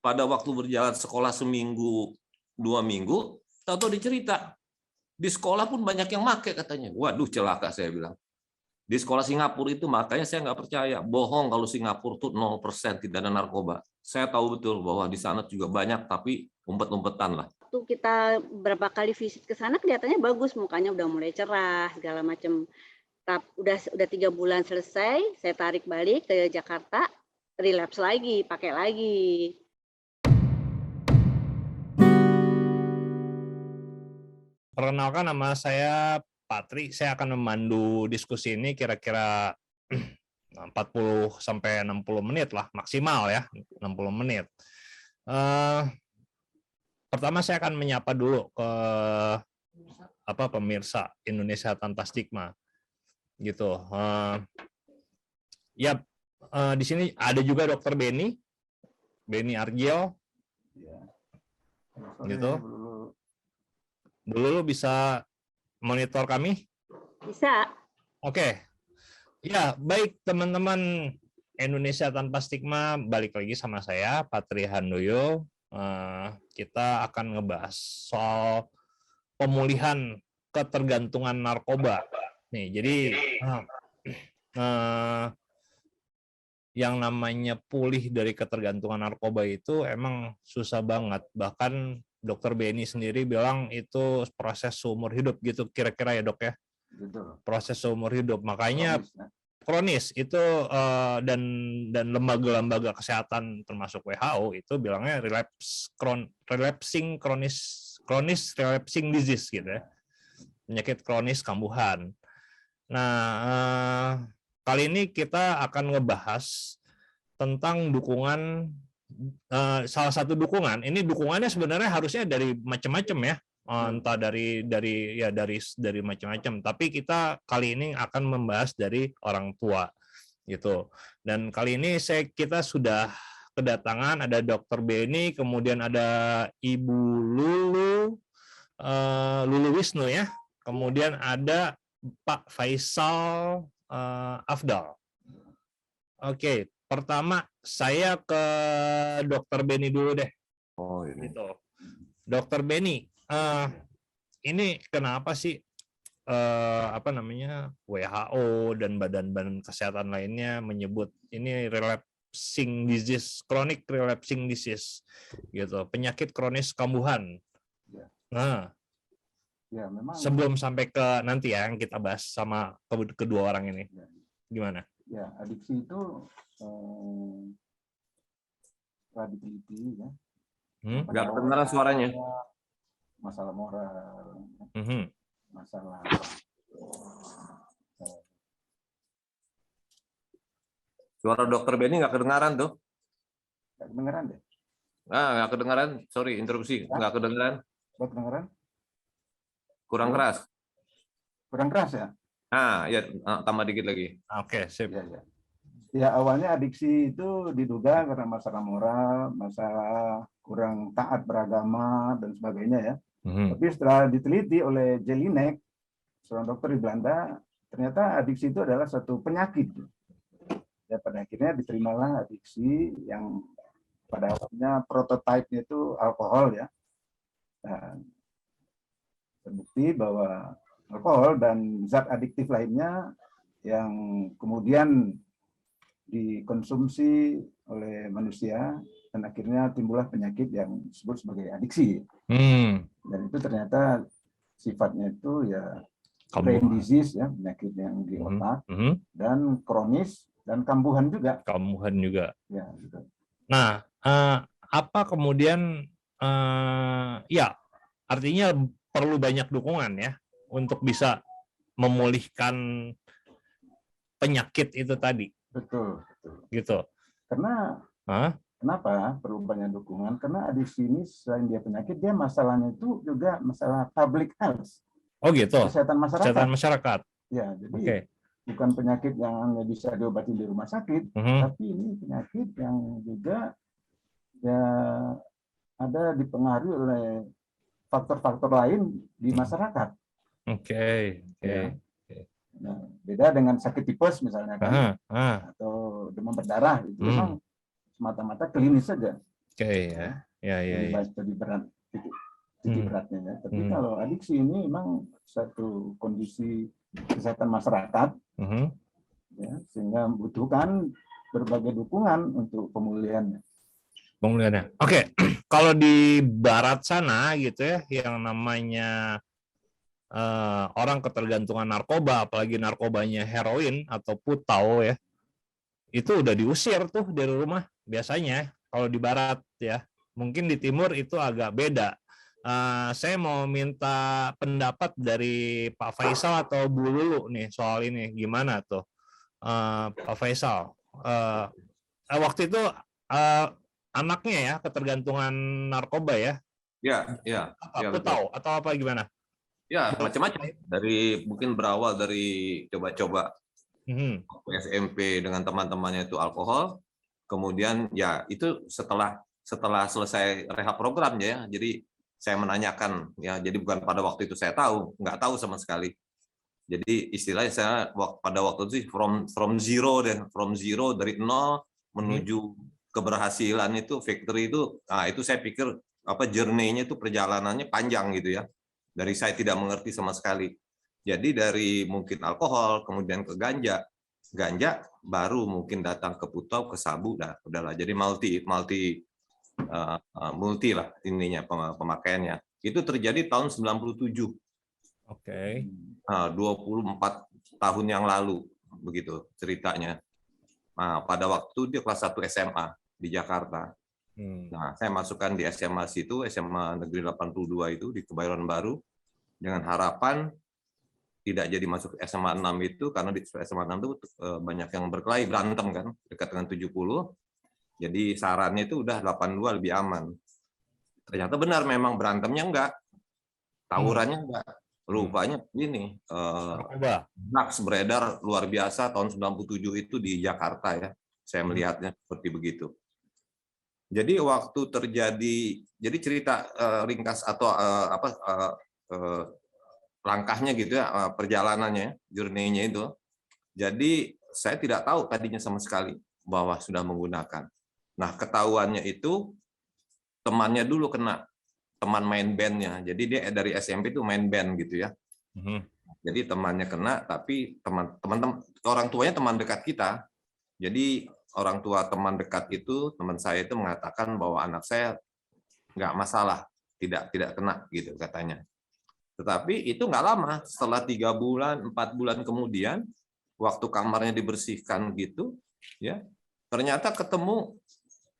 pada waktu berjalan sekolah seminggu, 2 minggu, tahu-tahu dicerita. Di sekolah pun banyak yang make katanya. Waduh, celaka saya bilang. Di sekolah Singapura itu makanya saya nggak percaya. Bohong kalau Singapura tuh 0% tidak ada narkoba. Saya tahu betul bahwa di sana juga banyak, tapi umpet-umpetan lah. Waktu kita berapa kali visit ke sana kelihatannya bagus, mukanya udah mulai cerah segala macam. Udah 3 bulan selesai, saya tarik balik ke Jakarta, relapse lagi, pakai lagi. Perkenalkan, nama saya Patri. Saya akan memandu diskusi ini kira-kira 40 sampai 60 menit lah, maksimal ya, 60 menit. Pertama saya akan menyapa dulu ke pemirsa Indonesia Tanpa Stigma gitu. Di sini ada juga Dokter Beni Argio, gitu. Dulu bisa monitor kami? Bisa. Oke. Ya, baik teman-teman Indonesia Tanpa Stigma, balik lagi sama saya, Patri Handoyo. Kita akan ngebahas soal pemulihan ketergantungan narkoba. Nih, jadi yang namanya pulih dari ketergantungan narkoba itu emang susah banget. Bahkan Dokter Beni sendiri bilang itu proses seumur hidup gitu kira-kira ya dok ya. Betul. Proses seumur hidup. Makanya kronis itu dan lembaga-lembaga kesehatan termasuk WHO itu bilangnya relapsing disease gitu ya. Penyakit kronis kambuhan. Nah, kali ini kita akan ngebahas tentang dukungan, salah satu dukungan. Ini dukungannya sebenarnya harusnya dari macam-macam ya, entah dari macam-macam. Tapi kita kali ini akan membahas dari orang tua gitu. Dan kali ini kita sudah kedatangan ada Dokter Beni, kemudian ada Ibu Lulu Wisnu ya, kemudian ada Pak Faisal Afdal. Oke, pertama saya ke Dokter Beni dulu deh. Oh ini. Gitu. Dokter Beni, ini kenapa sih WHO dan badan-badan kesehatan lainnya menyebut ini relapsing disease, chronic relapsing disease, gitu, penyakit kronis kambuhan. Nah, ya, memang sebelum sampai ke nanti ya yang kita bahas sama kedua orang ini, gimana? Ya, adiksi itu telah diteliti ya. Nggak kedengaran suaranya. Masalah moral, masalah Suara Dokter Beni nggak kedengaran tuh. nggak kedengaran deh. Nggak kedengaran. Sorry, interupsi. Nggak kedengaran. Nggak kedengaran? Kurang keras. Kurang keras ya? Ya, tambah dikit lagi. Oke, sip. Ya, awalnya adiksi itu diduga karena masalah moral, masalah kurang taat beragama, dan sebagainya ya. Tapi setelah diteliti oleh Jelinek, seorang dokter di Belanda, ternyata adiksi itu adalah satu penyakit. Ya, pada akhirnya diterimalah adiksi yang pada awalnya prototipenya itu alkohol ya. Dan terbukti bahwa alkohol dan zat adiktif lainnya yang kemudian dikonsumsi oleh manusia dan akhirnya timbullah penyakit yang disebut sebagai adiksi. Dan itu ternyata sifatnya itu ya brain disease ya, penyakit yang di otak, dan kronis dan kambuhan juga. Kambuhan juga. Ya, gitu. Nah, apa kemudian ya artinya perlu banyak dukungan ya untuk bisa memulihkan penyakit itu tadi. Betul. Gitu. Karena kenapa perlu banyak dukungan? Karena adiksi ini selain dia penyakit, dia masalahnya itu juga masalah public health. Oh gitu. Kesehatan masyarakat. Kesehatan masyarakat. Ya, jadi bukan penyakit yang hanya bisa diobati di rumah sakit, tapi ini penyakit yang juga ya ada dipengaruhi oleh faktor-faktor lain di masyarakat. Ya. Nah, beda dengan sakit tipes misalnya kan, atau demam berdarah itu memang semata-mata klinis saja. Oke, ya. lebih berat titik beratnya ya. Tapi kalau adiksi ini memang satu kondisi kesehatan masyarakat ya, sehingga membutuhkan berbagai dukungan untuk pemulihannya. Oke, kalau di barat sana gitu ya, yang namanya orang ketergantungan narkoba, apalagi narkobanya heroin atau putau ya, itu udah diusir tuh dari rumah biasanya. Kalau di barat ya, mungkin di timur itu agak beda. Saya mau minta pendapat dari Pak Faisal atau Bu Lulu nih soal ini, gimana tuh Pak Faisal? Waktu itu anaknya ya ketergantungan narkoba ya? Ya. Aku tahu atau apa gimana? Ya, macam-macam. Mungkin berawal dari coba-coba SMP dengan teman-temannya itu alkohol. Kemudian ya itu setelah selesai rehab program ya. Jadi saya menanyakan ya. Jadi bukan pada waktu itu saya tahu, nggak tahu sama sekali. Jadi istilahnya saya pada waktu itu from zero dari nol menuju keberhasilan itu victory itu. Nah itu saya pikir journey-nya itu perjalanannya panjang gitu ya. Dari saya tidak mengerti sama sekali. Jadi dari mungkin alkohol, kemudian ke ganja baru mungkin datang ke putau, ke sabu, udahlah. Jadi multi lah ininya pemakaiannya. Itu terjadi tahun 97. Oke. 24 tahun yang lalu begitu ceritanya. Nah, pada waktu dia kelas 1 SMA di Jakarta. Nah, saya masukkan di SMA situ, SMA Negeri 82 itu di Kebayoran Baru, dengan harapan tidak jadi masuk SMA 6 itu, karena di SMA 6 itu banyak yang berkelahi, berantem kan, dekat dengan 70. Jadi sarannya itu udah 82 lebih aman. Ternyata benar memang berantemnya enggak, tawurannya enggak. Rupanya ini, drugs beredar luar biasa tahun 97 itu di Jakarta ya. Saya melihatnya seperti begitu. Jadi waktu terjadi, jadi cerita ringkas atau langkahnya gitu ya, perjalanannya, journey-nya itu. Jadi saya tidak tahu tadinya sama sekali bahwa sudah menggunakan. Nah ketahuannya itu temannya dulu kena, teman main bandnya. Jadi dia dari SMP itu main band gitu ya. Jadi temannya kena, tapi teman orang tuanya teman dekat kita. Jadi orang tua teman dekat itu, teman saya itu mengatakan bahwa anak saya nggak masalah, tidak kena gitu katanya. Tetapi itu nggak lama, setelah 3 bulan, 4 bulan kemudian, waktu kamarnya dibersihkan gitu, ya ternyata ketemu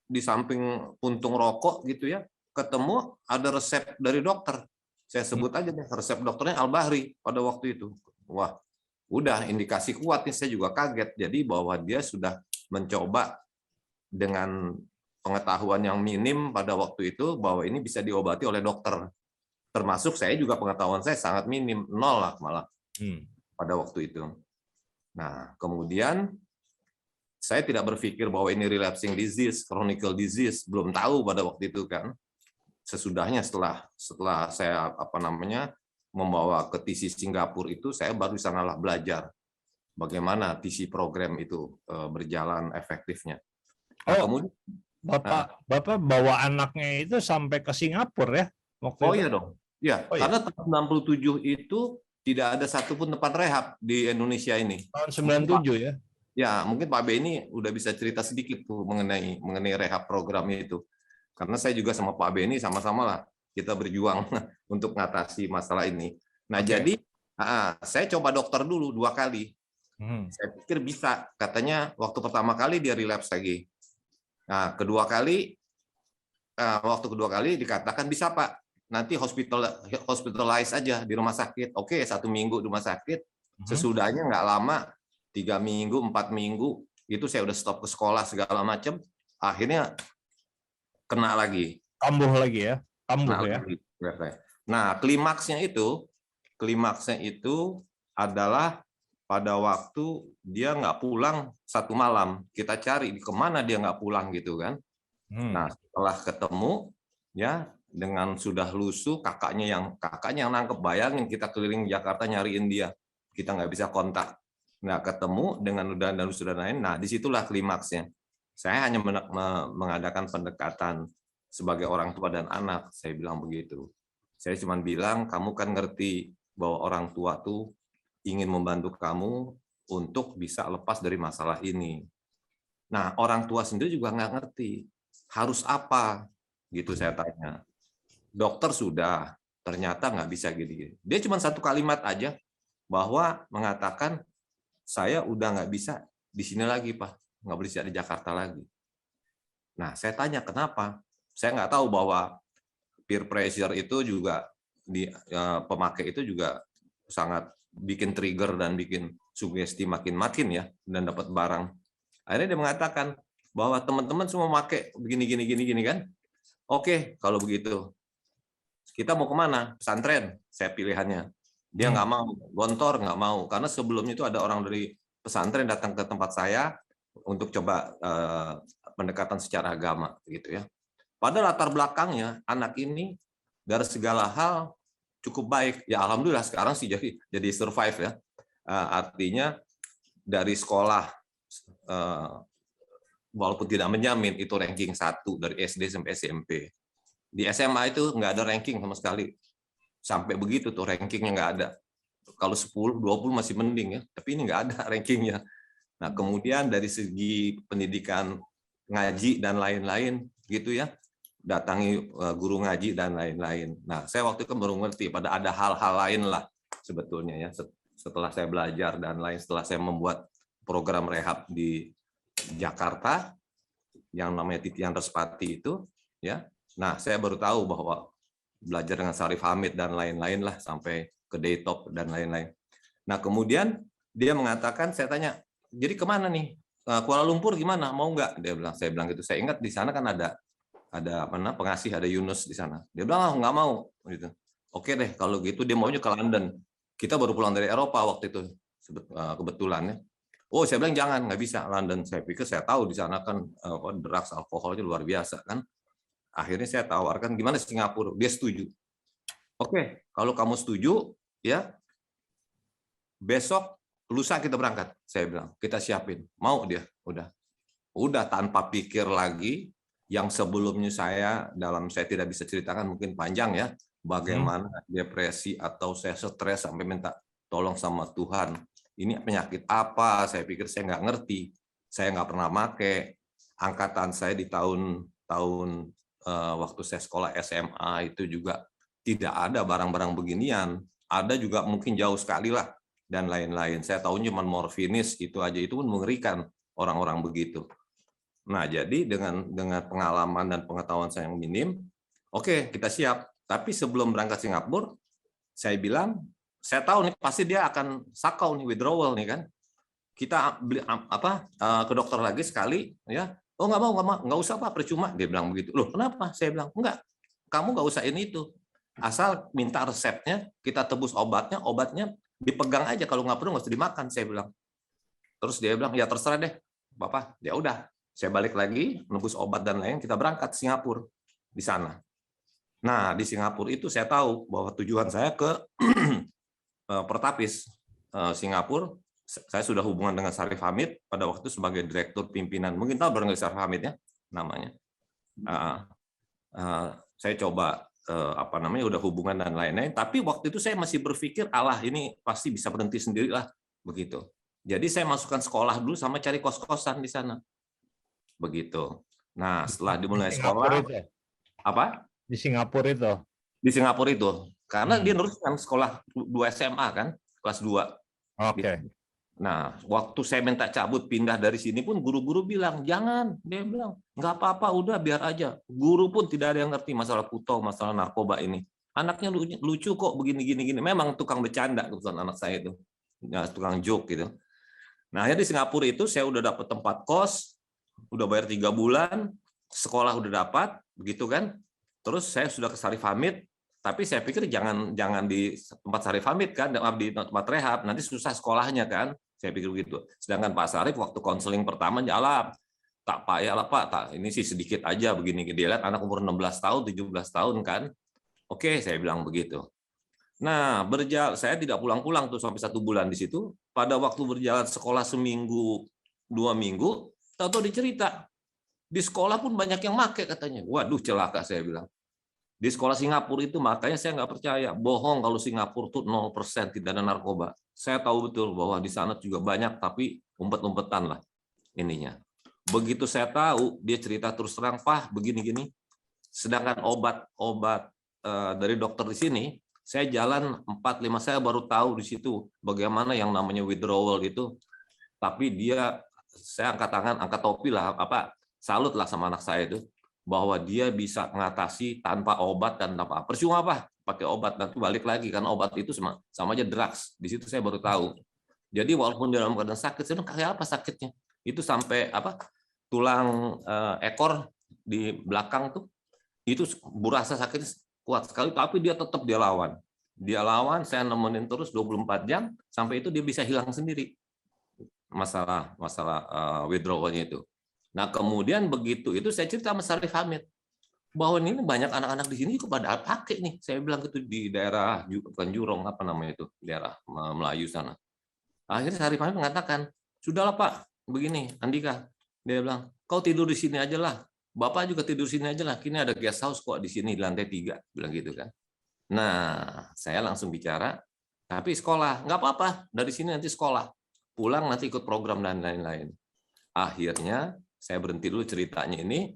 di samping puntung rokok gitu ya, ketemu ada resep dari dokter. Saya sebut aja deh, resep dokternya Al-Bahri pada waktu itu. Wah, udah indikasi kuat nih, saya juga kaget. Jadi bahwa dia sudah mencoba dengan pengetahuan yang minim pada waktu itu bahwa ini bisa diobati oleh dokter. Termasuk saya juga pengetahuan saya sangat minim, 0 lah malah pada waktu itu. Nah, kemudian saya tidak berpikir bahwa ini relapsing disease, chronic disease, belum tahu pada waktu itu kan. Sesudahnya setelah saya membawa ke TC Singapura itu, saya baru sanalah belajar bagaimana TC program itu berjalan efektifnya. Nah, kemudian Bapak bawa anaknya itu sampai ke Singapura ya? Iya dong. Ya, karena tahun 67 itu tidak ada satupun tempat rehab di Indonesia ini. Tahun 97 ya? Ya, mungkin Pak B ini udah bisa cerita sedikit tuh mengenai rehab program itu. Karena saya juga sama Pak B ini sama-sama lah kita berjuang untuk mengatasi masalah ini. Nah, jadi saya coba dokter dulu 2 kali. Saya pikir bisa. Katanya waktu pertama kali dia relapse lagi. Nah, waktu kedua kali dikatakan bisa Pak. Nanti hospitalize aja di rumah sakit. Oke, 1 minggu di rumah sakit. Sesudahnya nggak lama, 3 minggu, 4 minggu, itu saya udah stop ke sekolah segala macam. Akhirnya kena lagi. Kambuh lagi ya? Kambuh ya? Nah, klimaksnya itu adalah pada waktu dia nggak pulang 1 malam. Kita cari kemana dia nggak pulang gitu kan. Nah, setelah ketemu ya dengan sudah lusuh, kakaknya yang nangkep, bayangin kita keliling Jakarta nyariin dia, kita nggak bisa kontak. Nah, ketemu dengan udah lain. Nah, disitulah klimaksnya. Saya hanya mengadakan pendekatan sebagai orang tua dan anak, saya bilang begitu. Saya cuma bilang, kamu kan ngerti bahwa orang tua tuh ingin membantu kamu untuk bisa lepas dari masalah ini. Nah, orang tua sendiri juga nggak ngerti harus apa, gitu saya tanya. Dokter sudah, ternyata nggak bisa gini-gini. Dia cuma satu kalimat aja bahwa mengatakan saya udah nggak bisa di sini lagi, Pak, nggak bisa di Jakarta lagi. Nah, saya tanya kenapa? Saya nggak tahu bahwa peer pressure itu juga pemakai itu juga sangat bikin trigger dan bikin sugesti makin ya, dan dapat barang. Akhirnya dia mengatakan bahwa teman-teman semua pakai begini kan. Oke, kalau begitu kita mau kemana? Pesantren, saya pilihannya. Dia nggak mau, Gontor nggak mau, karena sebelumnya itu ada orang dari pesantren datang ke tempat saya untuk coba pendekatan secara agama, gitu ya. Pada latar belakangnya anak ini dari segala hal cukup baik. Ya alhamdulillah sekarang sih jadi survive ya. Artinya dari sekolah walaupun tidak menjamin itu ranking 1 dari SD sampai SMP. Di SMA itu nggak ada ranking sama sekali. Sampai begitu tuh rankingnya nggak ada. Kalau 10, 20 masih mending ya, tapi ini nggak ada rankingnya. Nah, kemudian dari segi pendidikan ngaji dan lain-lain gitu ya, datangi guru ngaji dan lain-lain. Nah, saya waktu itu baru ngerti pada ada hal-hal lain lah sebetulnya ya, setelah saya belajar dan lain, setelah saya membuat program rehab di Jakarta yang namanya Titian Respati itu ya. Nah, saya baru tahu bahwa belajar dengan Syarif Hamid dan lain-lain lah sampai ke Daytop dan lain-lain. Nah, kemudian dia mengatakan, saya tanya, jadi kemana nih? Kuala Lumpur gimana? Mau nggak? Dia bilang, saya bilang gitu. Saya ingat di sana kan ada pengasih, ada Yunus di sana. Dia bilang, nggak mau. Gitu. Oke deh, kalau gitu dia maunya ke London. Kita baru pulang dari Eropa waktu itu, kebetulan ya. Oh, saya bilang jangan, nggak bisa London. Saya pikir saya tahu di sana kan drugs, alkoholnya luar biasa kan. Akhirnya saya tawarkan gimana Singapura. Dia setuju. Oke, kalau kamu setuju, ya besok lusa kita berangkat. Saya bilang kita siapin. Mau dia, udah tanpa pikir lagi. Yang sebelumnya saya tidak bisa ceritakan mungkin panjang ya. Bagaimana depresi atau saya stres sampai minta tolong sama Tuhan. Ini penyakit apa? Saya pikir saya nggak ngerti. Saya nggak pernah make. Angkatan saya di tahun waktu saya sekolah SMA itu juga tidak ada barang-barang beginian. Ada juga mungkin jauh sekali lah dan lain-lain. Saya tahu cuma morfinis itu aja, itu pun mengerikan orang-orang begitu. Nah, jadi dengan pengalaman dan pengetahuan saya yang minim, oke, kita siap. Tapi sebelum berangkat Singapura, saya bilang, saya tahu nih pasti dia akan sakau nih, withdrawal nih kan. Kita ke dokter lagi sekali ya. Oh, nggak usah Pak, percuma. Dia bilang begitu. Loh, kenapa? Saya bilang, enggak, kamu nggak usah ini itu. Asal minta resepnya, kita tebus obatnya dipegang aja, kalau nggak perlu nggak usah dimakan, saya bilang. Terus dia bilang, ya terserah deh, Bapak. Ya udah, saya balik lagi, nebus obat dan lain, kita berangkat Singapura di sana. Nah, di Singapura itu saya tahu bahwa tujuan saya ke Pertapis, Singapura. Saya sudah hubungan dengan Syarif Hamid pada waktu itu sebagai direktur pimpinan. Mungkin tahu barangkali Syarif Hamid ya namanya. Saya coba udah hubungan dan lain-lain. Tapi waktu itu saya masih berpikir, alah ini pasti bisa berhenti sendiri lah begitu. Jadi saya masukkan sekolah dulu sama cari kos-kosan di sana. Begitu. Nah, setelah dimulai sekolah apa? Di Singapura itu. Di Singapura itu. Karena dia neruskan sekolah 2 SMA kan, kelas 2. Oke. Nah, waktu saya minta cabut pindah dari sini pun guru-guru bilang, jangan. Dia bilang, nggak apa-apa, udah biar aja. Guru pun tidak ada yang ngerti masalah kuto, masalah narkoba ini. Anaknya lucu kok, begini-gini. Memang tukang bercanda, kebetulan anak saya itu. Ya, tukang joke gitu. Nah, akhirnya di Singapura itu saya udah dapat tempat kos, udah bayar 3 bulan, sekolah udah dapat, begitu kan. Terus saya sudah ke Syarif Hamid, tapi saya pikir jangan di tempat Syarif Hamid kan, di tempat rehab, nanti susah sekolahnya kan. Saya pikir begitu. Sedangkan Pak Syarif waktu konseling pertama jalan, tak payah lah Pak, tak ini sih sedikit aja begini. Dia lihat anak umur 16 tahun, 17 tahun kan. Oke, saya bilang begitu. Nah, saya tidak pulang-pulang tuh sampai 1 bulan di situ. Pada waktu berjalan sekolah seminggu, 2 minggu, tahu-tahu dicerita. Di sekolah pun banyak yang make katanya. Waduh, celaka saya bilang. Di sekolah Singapura itu makanya saya nggak percaya. Bohong kalau Singapura tuh 0% tidak ada narkoba. Saya tahu betul bahwa di sana juga banyak, tapi umpet-umpetan lah ininya. Begitu saya tahu, dia cerita terus terang, Pak, begini-gini. Sedangkan obat dari dokter di sini, saya jalan 4-5 saya baru tahu di situ bagaimana yang namanya withdrawal itu. Tapi saya angkat tangan, angkat topi lah, salut lah sama anak saya itu, bahwa dia bisa mengatasi tanpa obat dan tanpa percuma apa pakai obat, nanti balik lagi karena obat itu sama aja drugs. Di situ saya baru tahu. Jadi walaupun dalam keadaan sakit, saya bilang, kayak apa sakitnya? Itu sampai tulang ekor di belakang tuh, itu berasa sakit kuat sekali, tapi dia tetap dia lawan. Dia lawan, saya nemenin terus 24 jam sampai itu dia bisa hilang sendiri masalah withdrawalnya itu. Nah, kemudian begitu itu saya cerita sama Sarif Hamid bahwa ini banyak anak-anak di sini kepada pakai nih. Saya bilang gitu di daerah bukan Jurong, apa namanya itu, daerah Melayu sana. Akhirnya Sarif Hamid mengatakan, "Sudahlah Pak, begini, Andika." Dia bilang, "Kau tidur di sini aja lah. Bapak juga tidur di sini aja lah. Kini ada guest house kok di sini di lantai 3." Bilang gitu kan. Nah, saya langsung bicara, "Tapi sekolah, nggak apa-apa. Dari sini nanti sekolah. Pulang nanti ikut program dan lain-lain." Akhirnya saya berhenti dulu ceritanya ini.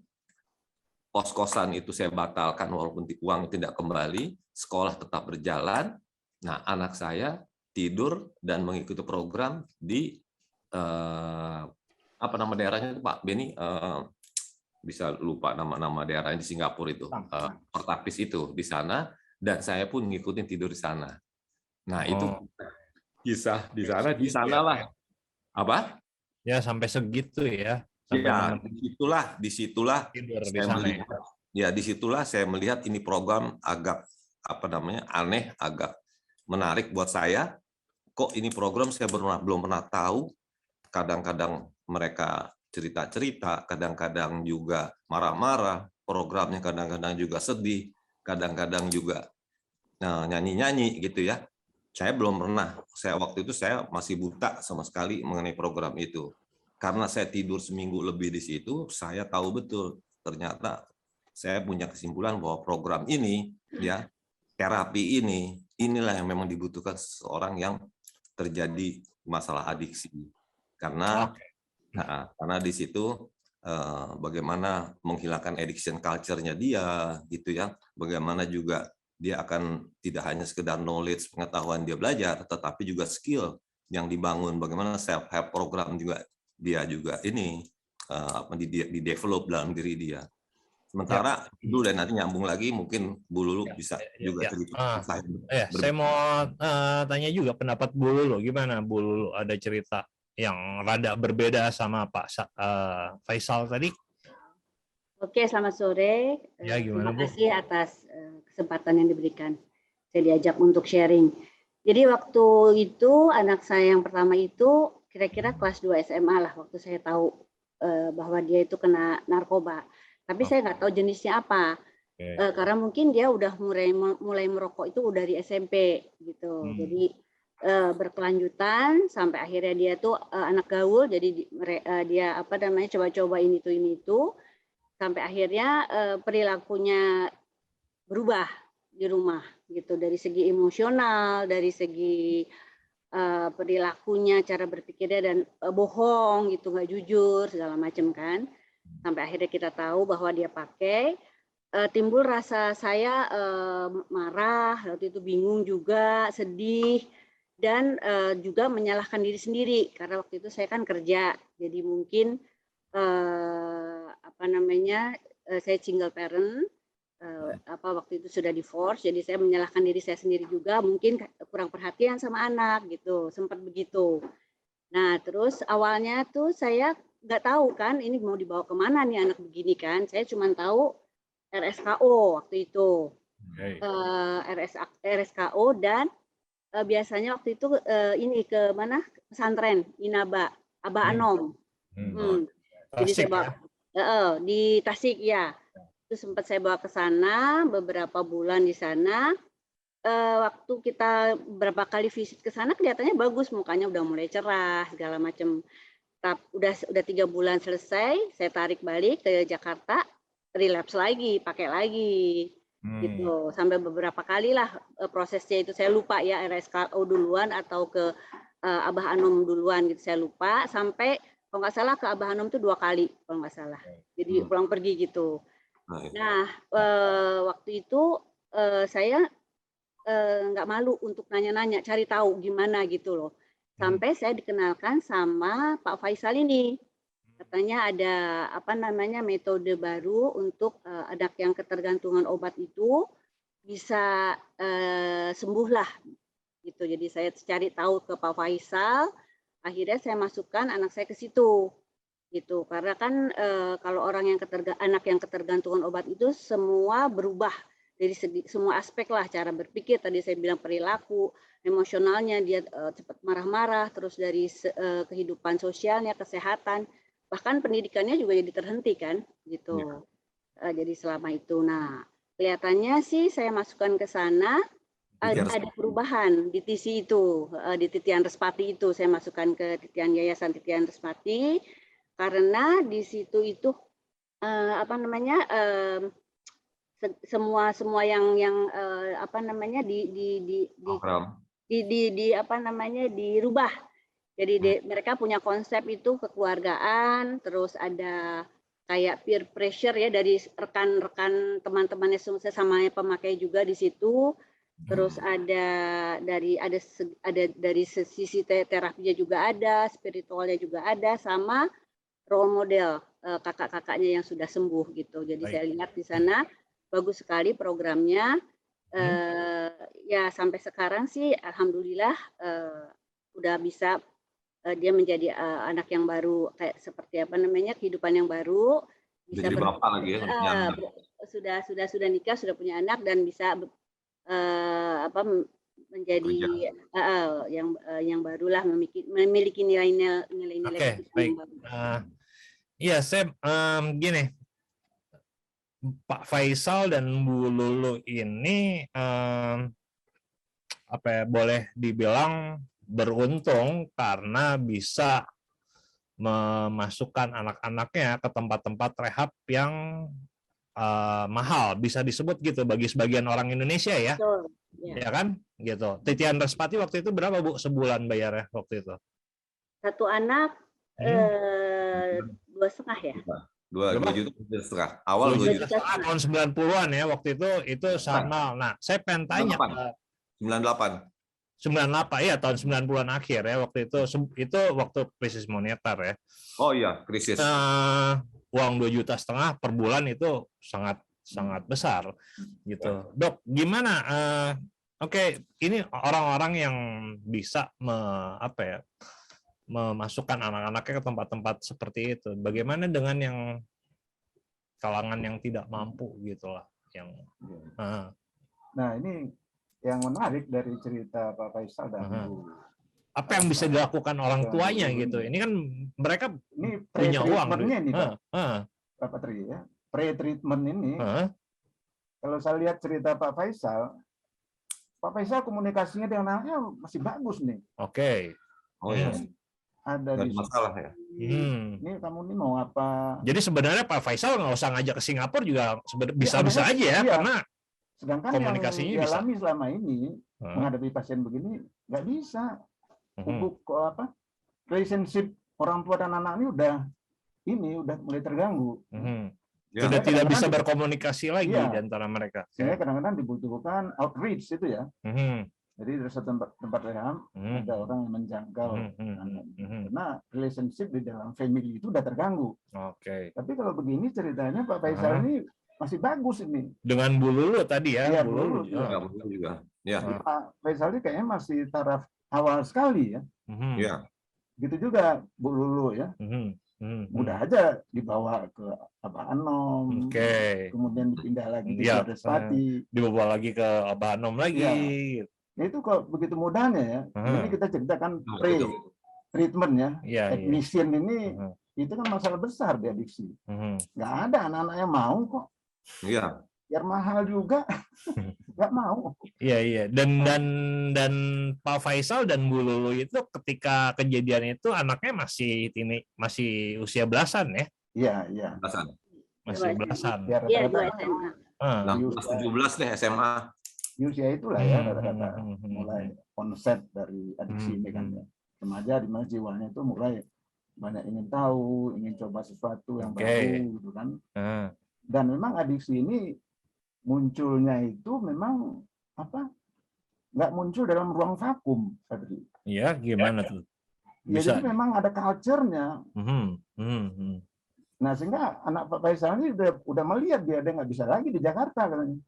Kos-kosan itu saya batalkan walaupun uang tidak kembali, sekolah tetap berjalan. Nah, anak saya tidur dan mengikuti program di apa nama daerahnya itu Pak Beni, bisa lupa nama daerahnya di Singapura itu, Pertapis itu di sana, dan saya pun ngikutin tidur di sana. Nah, itu kisah di sana lah. Apa? Ya sampai segitu ya. Ya, disitulah tidur di saya sana melihat, disitulah saya melihat ini program agak aneh, agak menarik buat saya. Kok ini program saya belum pernah tahu. Kadang-kadang mereka cerita-cerita, kadang-kadang juga marah-marah, programnya kadang-kadang juga sedih, kadang-kadang juga nyanyi-nyanyi gitu ya. Saya belum pernah. Waktu itu saya masih buta sama sekali mengenai program itu. Karena saya tidur seminggu lebih di situ, saya tahu betul ternyata saya punya kesimpulan bahwa program ini, ya, terapi inilah yang memang dibutuhkan seseorang yang terjadi masalah adiksi. Karena di situ bagaimana menghilangkan addiction culture-nya dia, gitu ya. Bagaimana juga dia akan tidak hanya sekedar knowledge, pengetahuan dia belajar, tetapi juga skill yang dibangun. Bagaimana self-help program juga dia juga di develop dalam diri dia. Sementara dulu dan nanti nyambung lagi mungkin Bu Lulu bisa juga cerita. Saya mau tanya juga pendapat Bu Lulu, gimana Bu Lulu, ada cerita yang rada berbeda sama Pak Faisal tadi? Oke, selamat sore. Ya, gimana, terima kasih atas kesempatan yang diberikan. Saya diajak untuk sharing. Jadi waktu itu anak saya yang pertama itu kira-kira kelas 2 SMA lah waktu saya tahu bahwa dia itu kena narkoba. Tapi saya nggak tahu jenisnya apa. Karena mungkin dia udah mulai merokok itu udah di SMP gitu. Jadi berkelanjutan sampai akhirnya dia tuh anak gaul, jadi dia coba-coba ini itu sampai akhirnya perilakunya berubah di rumah gitu, dari segi emosional, dari segi perilakunya, cara berpikirnya, dan bohong gitu, nggak jujur segala macam kan. Sampai akhirnya kita tahu bahwa dia pakai, timbul rasa saya marah, waktu itu bingung juga, sedih, dan juga menyalahkan diri sendiri karena waktu itu saya kan kerja, jadi mungkin saya single parent, waktu itu sudah divorce, jadi saya menyalahkan diri saya sendiri juga, mungkin kurang perhatian sama anak gitu, sempat begitu. Nah terus awalnya tuh saya nggak tahu kan ini mau dibawa kemana nih anak begini kan, saya cuma tahu RSKO waktu itu, RSKO, dan biasanya waktu itu ini ke mana, pesantren Inaba Aba Anom. Jadi saya bawa di Tasik ya. Itu sempat saya bawa ke sana beberapa bulan di sana. Waktu kita berapa kali visit ke sana kelihatannya bagus, mukanya udah mulai cerah segala macam. udah 3 bulan selesai, saya tarik balik ke Jakarta, relapse lagi, pakai lagi. Gitu. Sampai beberapa kali lah prosesnya itu, saya lupa ya RSKO duluan atau ke Abah Anom duluan gitu, saya lupa, sampai kalau nggak salah ke Abah Anom itu 2 kali kalau nggak salah. Jadi pulang pergi gitu. Nah, waktu itu saya nggak malu untuk nanya-nanya, cari tahu gimana gitu loh. Sampai saya dikenalkan sama Pak Faisal ini. Katanya ada apa namanya metode baru untuk anak yang ketergantungan obat itu bisa sembuh lah gitu. Jadi saya cari tahu ke Pak Faisal, akhirnya saya masukkan anak saya ke situ gitu. Karena kan kalau orang yang anak yang ketergantungan obat itu semua berubah dari semua aspek lah, cara berpikir, tadi saya bilang perilaku, emosionalnya dia cepat marah-marah, terus dari kehidupan sosialnya, kesehatan, bahkan pendidikannya juga jadi terhenti kan gitu. Jadi selama itu, nah kelihatannya sih saya masukkan ke sana ada perubahan di TC itu, di Titian Respati itu saya masukkan ke Yayasan Titian Respati karena di situ itu apa namanya semua yang apa namanya di apa namanya dirubah. Jadi mereka punya konsep itu kekeluargaan, terus ada kayak peer pressure ya dari rekan-rekan teman-temannya sesama pemakai juga di situ. Terus ada dari sisi terapinya juga ada, spiritualnya juga ada, sama role model kakak-kakaknya yang sudah sembuh gitu. Jadi saya lihat di sana bagus sekali programnya. Ya sampai sekarang sih alhamdulillah udah bisa dia menjadi anak yang baru, kayak seperti apa namanya, kehidupan yang baru, bisa jadi bapak lagi ya, sudah nikah, sudah punya anak, dan bisa apa menjadi yang barulah, memiliki nilai-nilai baik. Iya, saya gini, Pak Faisal dan Bu Lulu ini apa ya, boleh dibilang beruntung karena bisa memasukkan anak-anaknya ke tempat-tempat rehab yang mahal, bisa disebut gitu bagi sebagian orang Indonesia ya. Betul, ya kan gitu. Titian Respati waktu itu berapa Bu sebulan bayarnya waktu itu? Satu anak 2,5 ya. 2,5 juta awal 2,5 juta tahun 90-an ya waktu itu sama. Nah, saya pengen tanya 98 ya, tahun 90-an akhir ya waktu itu waktu krisis moneter ya. Oh iya, krisis. Uang 2,5 juta per bulan itu sangat besar gitu. Dok, gimana? Oke, ini orang-orang yang bisa memasukkan anak-anaknya ke tempat-tempat seperti itu. Bagaimana dengan yang kalangan yang tidak mampu gitulah, yang Nah, ini yang menarik dari cerita Pak Faisal dan Bu. Apa yang bisa dilakukan orang tuanya gitu? Ini kan mereka punya uang. Ini Pak Tri ya. Pre-treatment ini. Kalau saya lihat cerita Pak Faisal komunikasinya dengan anaknya masih bagus nih. Oke. Oh ya. Ada di masalah ya. Ini kamu nih mau apa? Jadi sebenarnya Pak Faisal nggak usah ngajak ke Singapura juga bisa-bisa aja ya, karena sedangkan komunikasinya yang dialami selama ini menghadapi pasien begini nggak bisa. Relationship orang tua dan anak ini udah mulai terganggu. Sudah tidak bisa berkomunikasi lagi di antara mereka. Sehingga kadang-kadang dibutuhkan outreach itu ya. Jadi dari satu tempat rehab ada orang yang menjangkau karena relationship di dalam family itu udah terganggu. Oke. Tapi kalau begini ceritanya Pak Faisal ini masih bagus ini. Dengan Bu Lulu tadi ya. Iya, Bu Lulu juga. Ya. Pak Faisal ini kayaknya masih taraf awal sekali ya. Iya. Gitu juga Bu Lulu ya. Mudah aja dibawa ke Abah Anom, kemudian dipindah lagi ke Respati, dibawa lagi ke Abah Anom lagi. Ya. Itu kok begitu mudahnya ya. Ini kita ceritakan pre-treatment ya. Admission ini itu kan masalah besar di adiksi. Nggak ada anak-anak yang mau kok. Iya. biar mahal juga nggak mau. Iya. Dan Pak Faisal dan Bu Lulu itu ketika kejadian itu anaknya masih usia belasan ya? Iya. Masih belasan. Ya Iya, rata-rata 2 SMA. Nah, di 17 deh SMA. usia itulah ya rata-rata mulai konsep dari adiksi ini kan ya. Remaja di mana jiwanya itu mulai banyak ingin tahu, ingin coba sesuatu yang baru gitu kan. Dan memang adiksi ini munculnya itu memang nggak muncul dalam ruang vakum, Fadri. Iya, gimana tuh? Ya, jadi memang ada culture-nya. Nah, sehingga anak Pak Faisal ini udah melihat dia nggak bisa lagi di Jakarta katanya.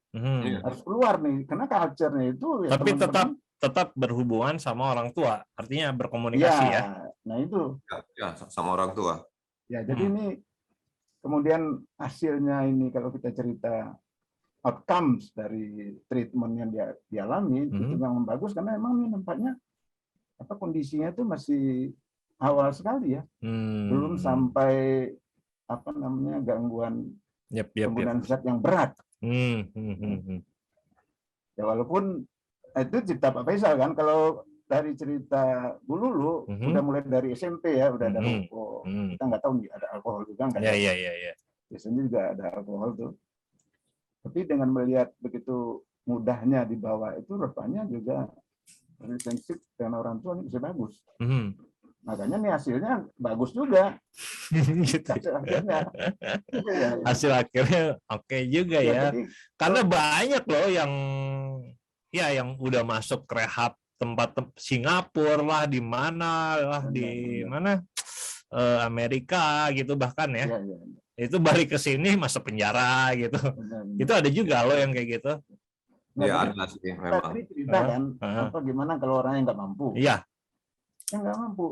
Harus keluar nih, karena culture-nya itu ya, tapi tetap berhubungan sama orang tua, artinya berkomunikasi ya. Nah itu. Ya, sama orang tua. Ya, jadi ini kemudian hasilnya ini kalau kita cerita outcomes dari treatment yang dia dialami itu yang bagus karena memang ini nampaknya kondisinya itu masih awal sekali ya. Belum sampai gangguan penggunaan zat yang berat. Ya walaupun itu cerita Pak Faisal kan, kalau dari cerita Bu Lulu udah mulai dari SMP ya, udah ada rokok. Kita nggak tahu nih ada alkohol juga nggak? Iya. Biasanya juga ada alkohol tuh. Tapi dengan melihat begitu mudahnya dibawa itu rupanya juga relationship dengan orang tua ini bisa bagus. Makanya nih hasilnya bagus juga. Gitu. Hasil akhirnya oke juga ya. Jadi, karena banyak loh yang udah masuk rehab tempat Singapura lah, di mana lah, di mana Amerika gitu bahkan ya. Itu balik ke sini masuk penjara gitu. Itu ada juga loh yang kayak gitu. Ya ada sih memang. Tadi cerita kan, gimana kalau orang yang nggak mampu? Iya. Yang nggak mampu.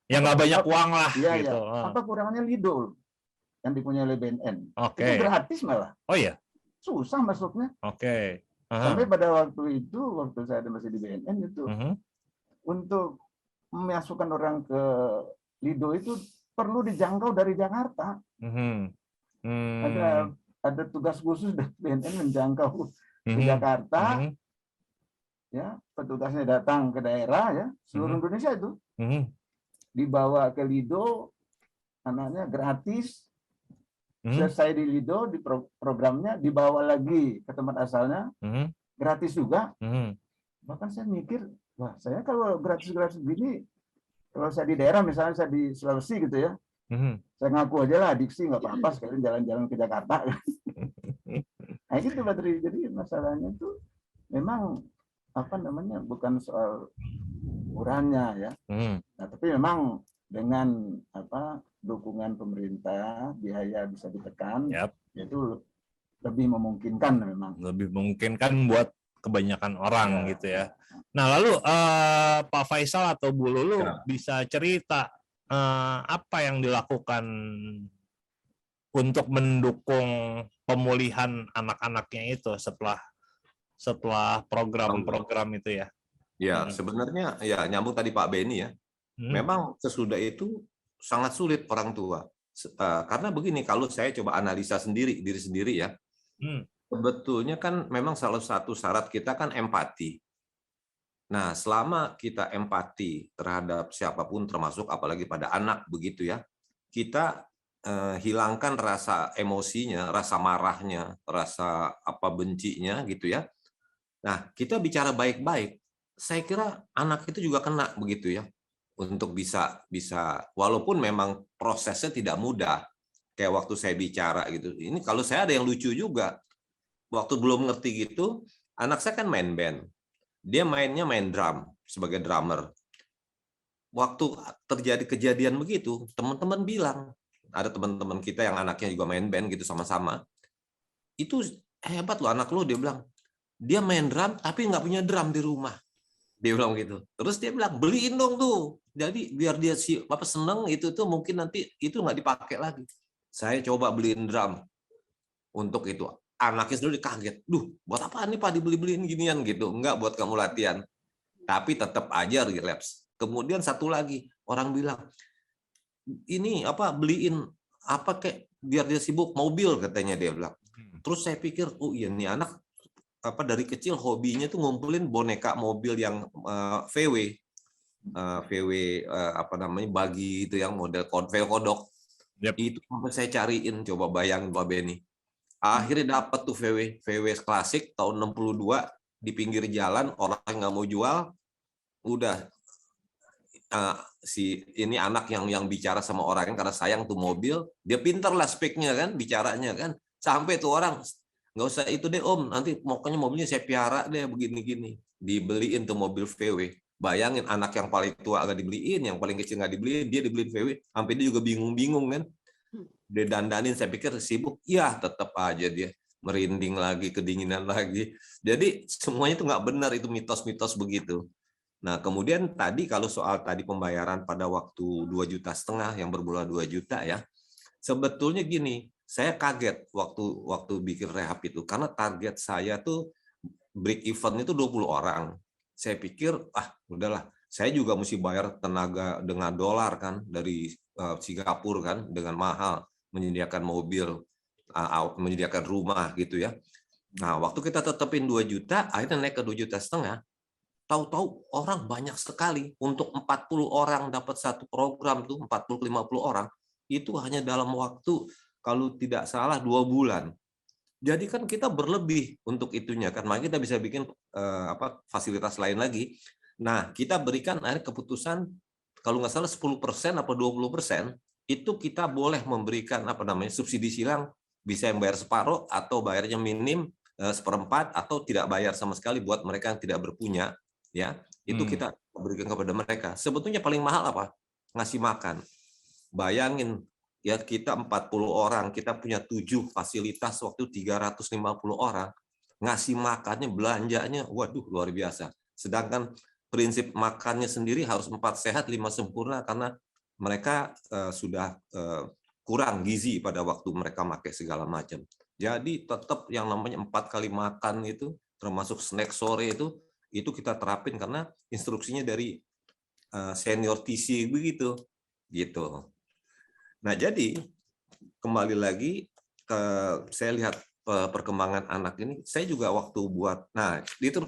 Yang nggak banyak uang lah gitu. Apa kurangnya Lido yang dipunyai oleh BNN? Oke. Itu gratis malah. Oh iya. Susah masuknya. Oke. Sampai pada waktu saya masih di BNN itu, untuk memasukkan orang ke Lido itu perlu dijangkau dari Jakarta. Ada tugas khusus dari BNN menjangkau ke Jakarta. Ya, petugasnya datang ke daerah ya, seluruh Indonesia itu. Dibawa ke Lido, anaknya gratis. Selesai di Lido, di programnya dibawa lagi ke tempat asalnya, gratis juga. Bahkan saya mikir, wah saya kalau gratis-gratis begini, kalau saya di daerah, misalnya saya di Sulawesi gitu ya, saya ngaku aja lah adiksi, nggak apa-apa, sekalian jalan-jalan ke Jakarta. Nah gitu Badri, jadi masalahnya itu memang bukan soal ukurannya ya. Nah, tapi memang dengan dukungan pemerintah, biaya bisa ditekan, itu lebih memungkinkan memang. Lebih memungkinkan buat kebanyakan orang gitu ya. Nah lalu Pak Faisal atau Bu Lulu bisa cerita apa yang dilakukan untuk mendukung pemulihan anak-anaknya itu setelah program-program itu ya? Ya, sebenarnya ya nyambung tadi Pak Beni ya. Memang sesudah itu sangat sulit orang tua. Karena begini, kalau saya coba analisa diri sendiri ya. Sebetulnya kan memang salah satu syarat kita kan empati. Nah, selama kita empati terhadap siapapun termasuk apalagi pada anak begitu ya. Kita hilangkan rasa emosinya, rasa marahnya, rasa bencinya gitu ya. Nah, kita bicara baik-baik, saya kira anak itu juga kena begitu ya, untuk bisa walaupun memang prosesnya tidak mudah. Kayak waktu saya bicara gitu. Ini kalau saya ada yang lucu juga. Waktu belum ngerti gitu, anak saya kan main band. Dia main drum sebagai drummer. Waktu terjadi kejadian begitu, teman-teman bilang, ada teman-teman kita yang anaknya juga main band gitu sama-sama. Itu hebat loh anak lo, dia bilang. Dia main drum tapi nggak punya drum di rumah, dia bilang gitu. Terus dia bilang beliin dong tuh, jadi biar dia seneng itu tuh, mungkin nanti itu nggak dipakai lagi. Saya coba beliin drum untuk itu, anaknya sendiri kaget, buat apa nih Pak dibeliin ginian gitu? Enggak, buat kamu latihan. Tapi tetap aja relapse. Kemudian satu lagi orang bilang ini beliin kayak biar dia sibuk, mobil katanya, dia bilang. Terus saya pikir, oh iya nih anak dari kecil hobinya tuh ngumpulin boneka mobil yang VW, apa namanya bagi itu yang model VW kodok. Yep. Itu sampai saya cariin, coba bayangin Pak Benny. Akhirnya dapat tuh VW klasik tahun 62 di pinggir jalan, orang nggak mau jual, udah si ini anak yang bicara sama orang karena sayang tuh mobil, dia pinter lah speknya kan, bicaranya kan, sampai tuh orang nggak usah itu deh om, nanti pokoknya mobilnya saya piara deh begini-gini, dibeliin tuh mobil VW. Bayangin anak yang paling tua nggak dibeliin, yang paling kecil nggak dibeliin, dia dibeliin VW, sampai dia juga bingung-bingung kan, dia dandanin, saya pikir sibuk, ya tetap aja dia merinding lagi, kedinginan lagi. Jadi semuanya itu nggak benar, itu mitos-mitos begitu. Nah, kemudian tadi kalau soal tadi pembayaran pada waktu 2,5 juta yang bermula 2 juta ya. Sebetulnya gini, saya kaget waktu bikin rehab itu karena target saya tuh break even itu 20 orang. Saya pikir udahlah, saya juga mesti bayar tenaga dengan dolar kan dari Singapura kan dengan mahal, menyediakan mobil, menyediakan rumah gitu ya. Nah, waktu kita tetepin 2 juta, akhirnya naik ke 2,5 juta. Tahu-tahu orang banyak sekali. Untuk 40 orang dapat satu program tuh 40-50 orang itu hanya dalam waktu kalau tidak salah 2 bulan. Jadi kan kita berlebih untuk itunya kan, makanya kita bisa bikin fasilitas lain lagi. Nah, kita berikan akhirnya keputusan kalau nggak salah 10% atau 20% itu kita boleh memberikan subsidi silang, bisa yang bayar separuh atau bayarnya minim seperempat atau tidak bayar sama sekali buat mereka yang tidak berpunya. Ya, itu kita berikan kepada mereka. Sebetulnya paling mahal apa? Ngasih makan. Bayangin ya, kita 40 orang, kita punya 7 fasilitas waktu 350 orang. Ngasih makannya, belanjanya, waduh luar biasa. Sedangkan prinsip makannya sendiri harus 4 sehat, 5 sempurna karena mereka sudah kurang gizi pada waktu mereka pakai segala macam. Jadi tetap yang namanya 4 kali makan itu, termasuk snack sore itu kita terapin karena instruksinya dari senior TC begitu gitu. Nah, jadi kembali lagi saya lihat perkembangan anak ini, saya juga waktu buat, nah itu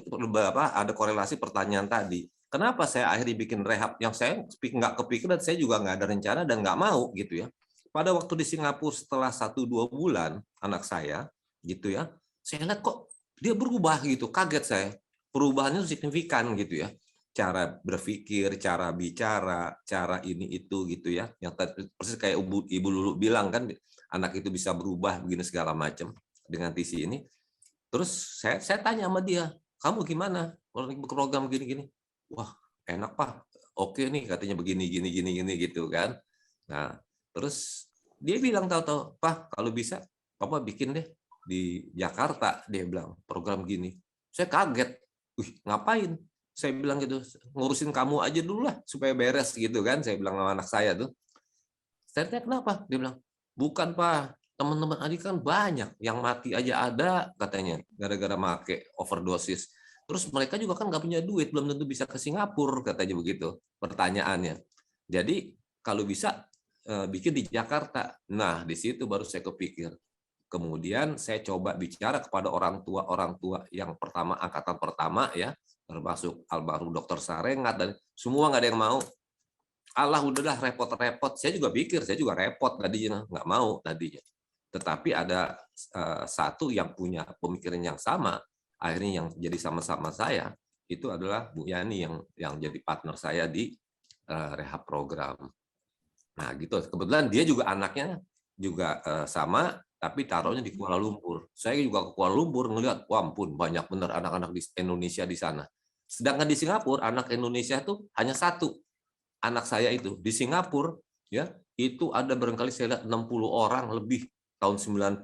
ada korelasi pertanyaan tadi. Kenapa saya akhirnya bikin rehab yang saya nggak kepikiran, saya juga nggak ada rencana dan nggak mau gitu ya. Pada waktu di Singapura setelah 1-2 bulan anak saya gitu ya, saya lihat kok dia berubah gitu, kaget saya. Perubahannya signifikan gitu ya, cara berpikir, cara bicara, cara ini itu gitu ya, yang persis kayak ibu Lulu bilang kan, anak itu bisa berubah begini segala macam dengan TC ini. Terus saya tanya sama dia, kamu gimana program gini-gini? Wah enak Pak, oke nih katanya begini gini gitu kan. Nah terus dia bilang tahu-tahu Pak kalau bisa Papa bikin deh di Jakarta, dia bilang program gini. Saya kaget. Ngapain? Saya bilang gitu, ngurusin kamu aja dulu lah supaya beres gitu kan. Saya bilang sama anak saya tuh. Saya tanya kenapa? Dia bilang, bukan Pak, teman-teman adik kan banyak yang mati aja ada katanya gara-gara make overdosis. Terus mereka juga kan nggak punya duit, belum tentu bisa ke Singapura katanya begitu pertanyaannya. Jadi kalau bisa bikin di Jakarta. Nah di situ baru saya kepikir. Kemudian saya coba bicara kepada orang tua yang pertama, angkatan pertama ya, termasuk almarhum Dokter Sarengat dan semua nggak ada yang mau. Allah udahlah repot-repot. Saya juga pikir, saya juga repot tadinya, nggak mau tadinya. Tetapi ada satu yang punya pemikiran yang sama, akhirnya yang jadi sama-sama saya itu adalah Bu Yani yang jadi partner saya di rehab program. Nah gitu. Kebetulan dia juga anaknya juga sama. Tapi taruhnya di Kuala Lumpur. Saya juga ke Kuala Lumpur ngelihat, wah ampun banyak benar anak-anak di Indonesia di sana. Sedangkan di Singapura anak Indonesia itu hanya satu. Anak saya itu di Singapura ya, itu ada barangkali saya lihat 60 orang lebih tahun 97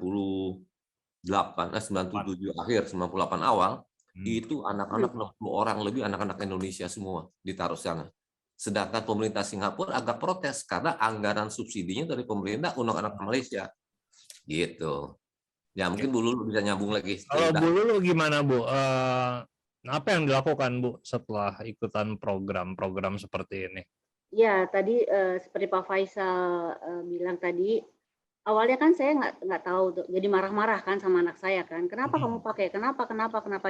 akhir 98 awal itu anak-anak 60 orang lebih anak-anak Indonesia semua ditaruh sana. Sedangkan pemerintah Singapura agak protes karena anggaran subsidinya dari pemerintah untuk anak Malaysia. Gitu. Ya mungkin Bu Lulu bisa nyambung lagi. Kalau Bu Lulu gimana Bu? Apa yang dilakukan Bu setelah ikutan program-program seperti ini? Ya tadi seperti Pak Faisal bilang tadi, awalnya kan saya nggak tahu tuh, jadi marah-marah kan sama anak saya kan, kenapa kamu pakai, kenapa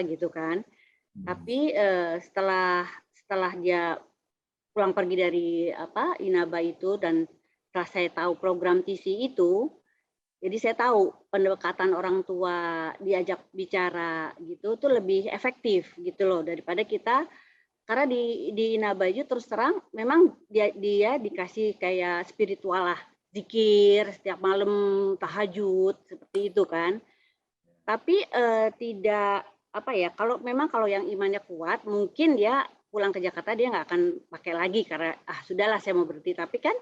gitu kan. Tapi setelah dia pulang pergi dari Inaba itu, dan setelah saya tahu program TC itu, jadi saya tahu pendekatan orang tua diajak bicara gitu tuh lebih efektif gitu loh, daripada kita. Karena di Inaba itu terus terang memang dia dikasih kayak spiritual lah, zikir setiap malam, tahajud seperti itu kan. Tapi tidak kalau yang imannya kuat, mungkin dia pulang ke Jakarta dia nggak akan pakai lagi karena sudahlah saya mau berhenti. Tapi kan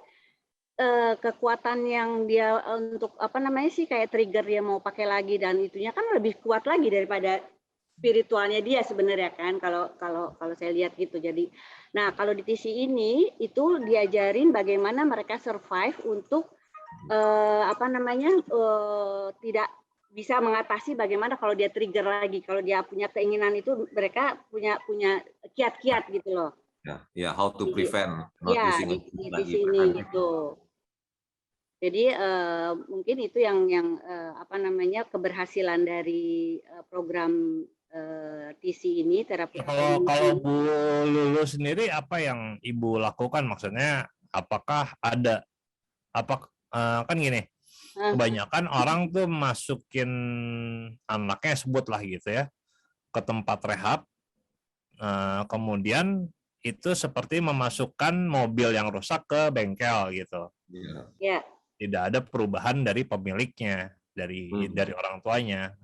kekuatan yang dia untuk kayak trigger dia mau pakai lagi dan itunya kan lebih kuat lagi daripada spiritualnya dia sebenarnya kan, kalau saya lihat gitu. Jadi, nah kalau di TC ini itu diajarin bagaimana mereka survive untuk tidak bisa mengatasi bagaimana kalau dia trigger lagi, kalau dia punya keinginan itu mereka punya kiat-kiat gitu loh. Ya, how to prevent not Ya, using di lagi. sini gitu. Jadi mungkin itu yang keberhasilan dari program TC ini, terapi. Kalau Bu Lulu sendiri apa yang Ibu lakukan? Maksudnya apakah ada kan gini, kebanyakan orang tuh masukin anaknya sebutlah gitu ya ke tempat rehab, kemudian itu seperti memasukkan mobil yang rusak ke bengkel gitu. Ya. Tidak ada perubahan dari pemiliknya, dari orang tuanya.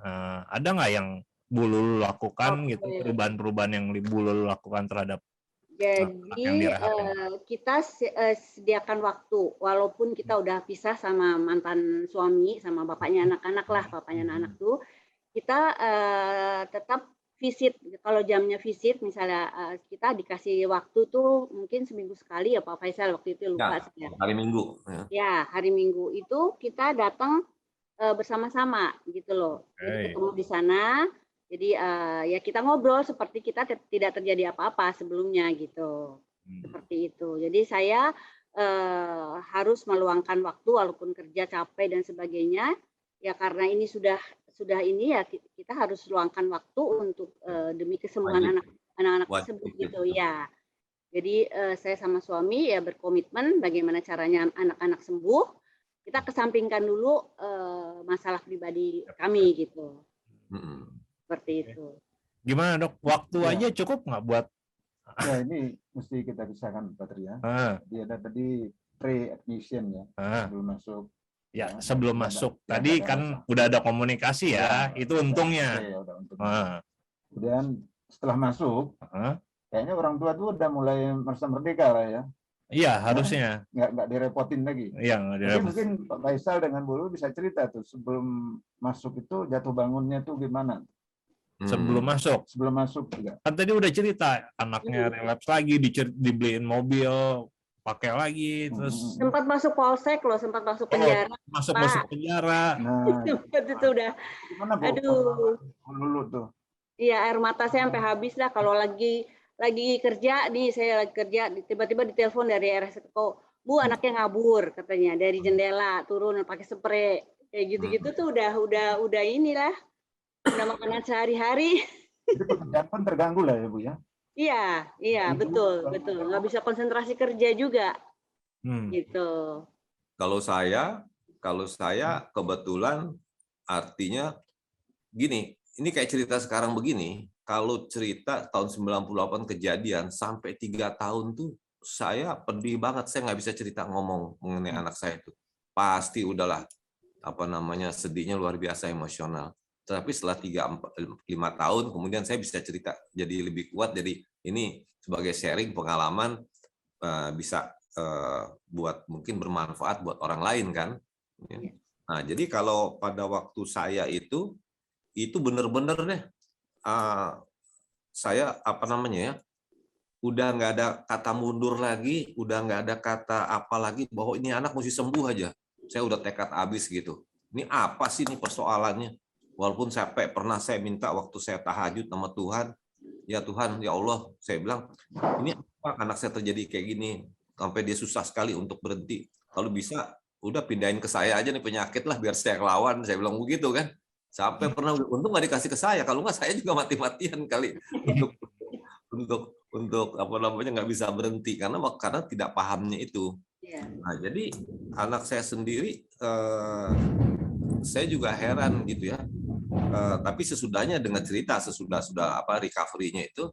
Ada nggak yang Bu Lulu lakukan gitu, perubahan-perubahan yang Bu Lulu lakukan terhadap jadi kita sediakan waktu, walaupun kita udah pisah sama mantan suami, sama bapaknya anak-anak lah, bapaknya anak-anak tuh, kita tetap visit. Kalau jamnya visit, misalnya kita dikasih waktu tuh mungkin seminggu sekali ya Pak Faisal, waktu itu lupa saya. Hari Minggu. Ya, hari Minggu itu kita datang bersama-sama gitu loh. Jadi ketemu di sana. Jadi ya kita ngobrol seperti kita tidak terjadi apa-apa sebelumnya gitu. Seperti itu. Jadi saya harus meluangkan waktu walaupun kerja capek dan sebagainya. Ya karena ini sudah ini ya kita harus luangkan waktu untuk demi kesembuhan anak-anak tersebut gitu ya. Jadi saya sama suami ya berkomitmen bagaimana caranya anak-anak sembuh. Kita kesampingkan dulu masalah pribadi kami gitu. Seperti itu. Gimana Dok? Waktu aja cukup nggak buat? Ya ini mesti kita pisahkan Patria. Dia ada tadi pre-admission ya, sebelum masuk. Ya sebelum masuk. Tadi kan udah ada komunikasi ya, itu untungnya. Kemudian setelah masuk, kayaknya orang tua tuh udah mulai merasa merdeka lah ya. Iya harusnya. Nggak direpotin lagi. Iya nggak direpotin. Mungkin Pak Faisal dengan Bu Lulu bisa cerita tuh sebelum masuk itu jatuh bangunnya tuh gimana? Sebelum masuk juga. Kan tadi udah cerita anaknya relapse lagi, dibeliin mobil, pakai lagi, terus sempat masuk polsek loh, sempat masuk penjara. Masuk penjara. Nah, itu udah. Gimana Bu? Aduh. Lulu tuh. Iya, air mata saya sampai habis lah kalau lagi kerja nih, saya lagi kerja, tiba-tiba ditelepon dari RSCO, Bu anaknya ngabur katanya dari jendela turun pakai spray kayak gitu-gitu tuh udah inilah. Udah makanan sehari-hari. Jadi pekerjaan pun terganggu lah ya Bu ya? Iya, betul. Nggak bisa konsentrasi kerja juga. Gitu. Kalau saya kebetulan artinya gini, ini kayak cerita sekarang begini, kalau cerita tahun 98 kejadian sampai 3 tahun tuh saya pedih banget, saya nggak bisa cerita ngomong mengenai anak saya itu. Pasti udahlah sedihnya luar biasa, emosional. Tapi setelah 3-5 tahun kemudian saya bisa cerita jadi lebih kuat. Jadi ini sebagai sharing pengalaman bisa buat mungkin bermanfaat buat orang lain kan. Nah jadi kalau pada waktu saya itu benar-benar deh saya udah nggak ada kata mundur lagi, udah nggak ada kata apa lagi bahwa ini anak mesti sembuh aja. Saya udah tekad habis gitu. Ini apa sih ini persoalannya? Walaupun pernah saya minta waktu saya tahajud sama Tuhan, ya Tuhan, ya Allah, saya bilang, ini apa anak saya terjadi kayak gini, sampai dia susah sekali untuk berhenti. Kalau bisa udah pindahin ke saya aja nih penyakit lah biar saya lawan, saya bilang begitu kan. Sampai pernah untung nggak dikasih ke saya, kalau nggak saya juga mati-matian kali untuk apa namanya nggak bisa berhenti karena tidak pahamnya itu. Nah, jadi anak saya sendiri saya juga heran gitu ya. Tapi sesudahnya dengan cerita sesudah recovery-nya itu